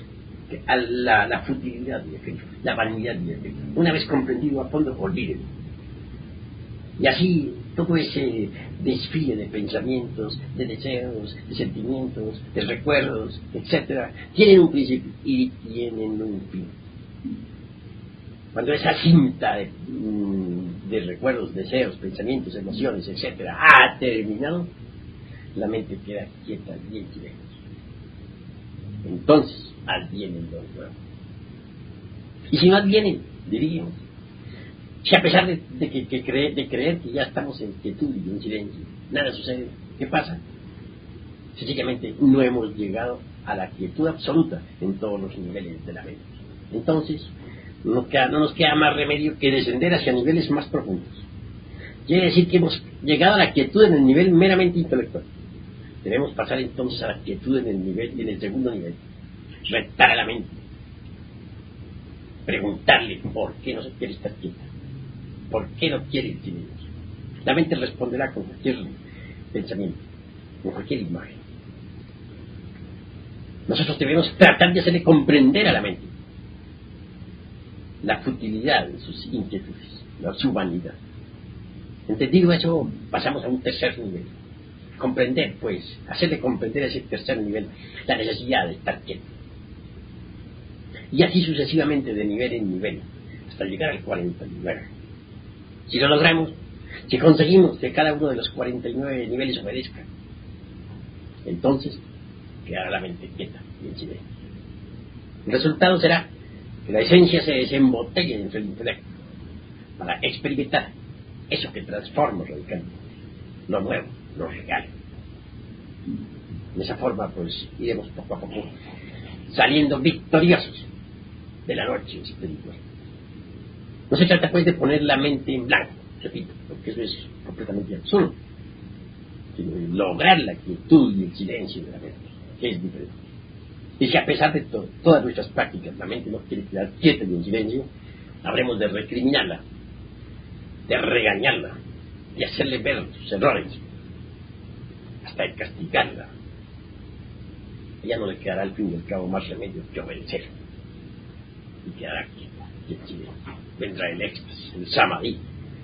Speaker 2: la futilidad de aquello, la vanidad de aquello. Una vez comprendido a fondo, olvídenlo. Y así, todo ese desfile de pensamientos, de deseos, de sentimientos, de recuerdos, etcétera, tienen un principio y tienen un fin. Cuando esa cinta de recuerdos, deseos, pensamientos, emociones, etcétera, ha terminado, la mente queda quieta y en silencio. Entonces advienen los nuevos. Y si no advienen, diríamos, si a pesar de creer que ya estamos en quietud y en silencio, nada sucede, ¿qué pasa? Sencillamente no hemos llegado a la quietud absoluta en todos los niveles de la mente. Entonces no nos queda más remedio que descender hacia niveles más profundos. Quiere decir que hemos llegado a la quietud en el nivel meramente intelectual. Debemos pasar entonces a la quietud en el segundo nivel. Retar a la mente. Preguntarle por qué no se quiere estar quieta. ¿Por qué no quiere el silencio? La mente responderá con cualquier pensamiento, con cualquier imagen. Nosotros debemos tratar de hacerle comprender a la mente la futilidad de sus inquietudes, su vanidad. Entendido eso, pasamos a un tercer nivel. Comprender, pues, hacerle comprender a ese tercer nivel la necesidad de estar quieto. Y así sucesivamente de nivel en nivel, hasta llegar al 49. Si lo logramos, Si conseguimos que cada uno de los 49 niveles obedezca, entonces quedará la mente quieta y en silencio. El resultado será que la esencia se desembotelle dentro del intelecto para experimentar eso que transforma radicalmente, lo nuevo, lo real. De esa forma, pues, iremos poco a poco saliendo victoriosos de la noche espiritual. No se trata, pues, de poner la mente en blanco, repito, porque eso es completamente absurdo, sino de lograr la quietud y el silencio de la mente, que es diferente. Y si a pesar de todas nuestras prácticas la mente no quiere quedar quieta y en silencio, habremos de recriminarla, de regañarla, de hacerle ver sus errores, hasta de castigarla. Ya no le quedará al fin y al cabo más remedio que obedecer, y quedará quieta y en silencio. Vendrá el éxtasis, el samadhi.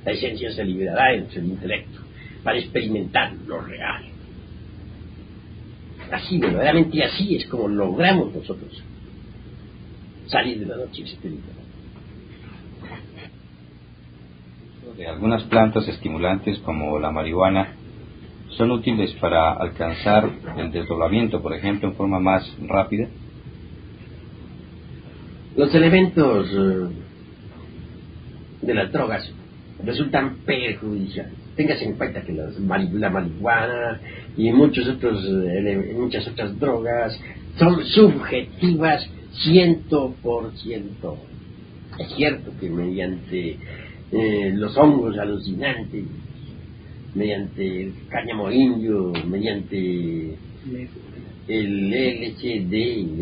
Speaker 2: La esencia se liberará entre el intelecto para experimentar lo real. Así, verdaderamente así es como logramos nosotros salir de la noche espiritual.
Speaker 1: De algunas plantas estimulantes como la marihuana son útiles para alcanzar el desdoblamiento, por ejemplo, en forma más rápida.
Speaker 2: Los elementos de las drogas resultan perjudiciales. Téngase en cuenta que la marihuana y muchas otras drogas son subjetivas 100%. Es cierto que mediante los hongos alucinantes, mediante el cáñamo indio, mediante el LSD,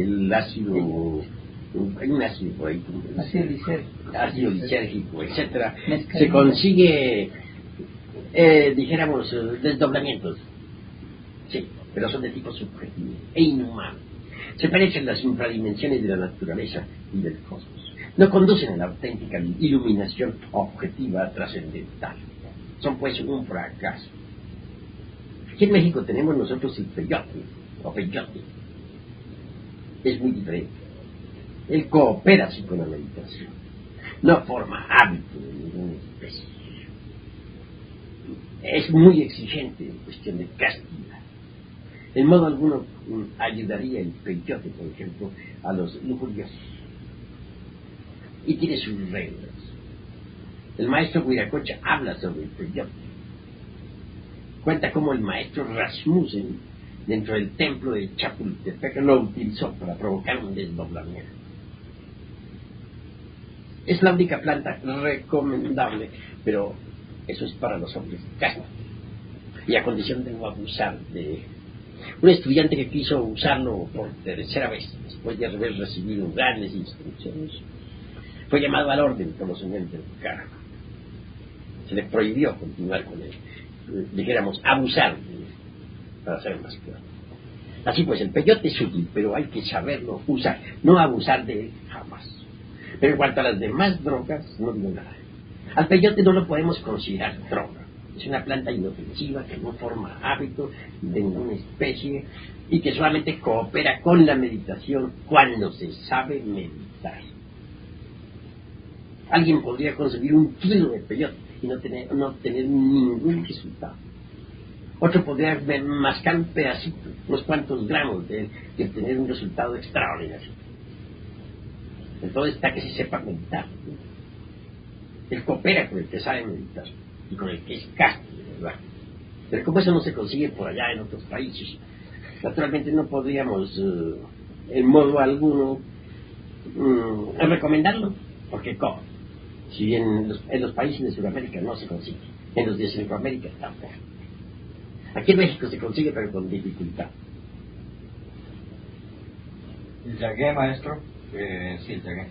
Speaker 2: el ácido, hay un ácido por ahí, ácido lisérgico, etcétera, se consigue, dijéramos, desdoblamientos. Sí, pero son de tipo subjetivo e inhumano. Se penetran las infradimensiones de la naturaleza y del cosmos. No conducen a la auténtica iluminación objetiva trascendental. Son pues un fracaso. Aquí en México tenemos nosotros el peyote, o peyote. Es muy diferente. Él coopera así con la meditación. No forma hábito de ninguna especie. Es muy exigente en cuestión de castidad. En modo alguno ayudaría el peyote, por ejemplo, a los lujuriosos. Y tiene sus reglas. El maestro Huiracocha habla sobre el peyote. Cuenta cómo el maestro Rasmussen, dentro del templo de Chapultepec, lo utilizó para provocar un desdoblamiento. Es la única planta recomendable, pero eso es para los hombres castos, y a condición de no abusar de... Un estudiante que quiso usarlo por tercera vez, después de haber recibido grandes instrucciones, fue llamado al orden por los señores del Karma. Se le prohibió continuar con él, dijéramos, abusar de él, para ser más claro. Así pues, el peyote es útil, pero hay que saberlo usar, no abusar de él jamás. Pero en cuanto a las demás drogas, no digo nada. Al peyote no lo podemos considerar droga. Es una planta inofensiva que no forma hábito de ninguna especie y que solamente coopera con la meditación cuando se sabe meditar. Alguien podría consumir 1 kilo de peyote y no tener ningún resultado. Otro podría mascar un pedacito, unos cuantos gramos de él, y obtener un resultado extraordinario. Entonces está que se sepa meditar. Él coopera con el que sabe meditar y con el que es casto, ¿verdad? Pero como eso no se consigue por allá en otros países, naturalmente no podríamos en modo alguno recomendarlo, porque ¿cómo? Si en los países de Sudamérica no se consigue, en los de Centroamérica tampoco. Aquí en México se consigue, pero con dificultad.
Speaker 1: ¿El yagué, maestro? Sí, el yagué.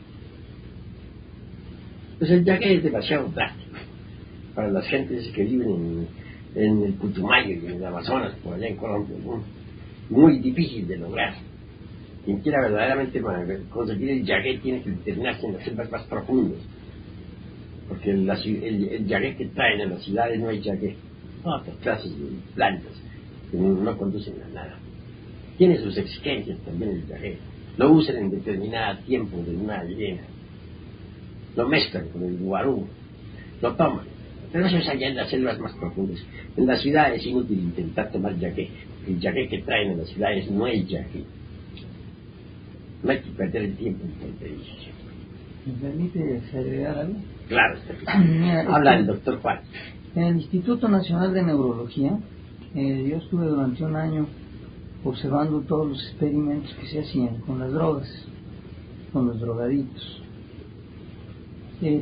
Speaker 2: Pues el yagué es demasiado drástico para las gentes que viven en el Putumayo y en el Amazonas, por allá en Colombia, muy difícil de lograr. Quien quiera verdaderamente conseguir el yagué tiene que internarse en las selvas más profundas, porque el yagué que traen en las ciudades no es yagué, otras clases de plantas que no conducen a nada. Tiene sus exigencias también el yagué. Lo usan en determinado tiempo de luna llena, lo mezclan con el guarú, lo toman Pero eso es allá en las selvas más profundas. En la ciudad es inútil intentar tomar yaque. El yaque que traen en las ciudades no es yaque. No hay que perder el tiempo en tonterías.
Speaker 5: ¿Me permite agregar algo?
Speaker 2: Claro,
Speaker 5: Mira,
Speaker 2: habla el doctor Juan.
Speaker 5: En el Instituto Nacional de Neurología, yo estuve durante un año observando todos los experimentos que se hacían con las drogas, con los drogaditos.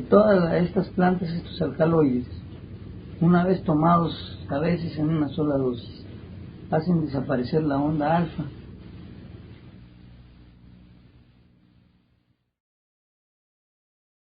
Speaker 5: Todas estas plantas, estos alcaloides, una vez tomados a veces en una sola dosis, hacen desaparecer la onda alfa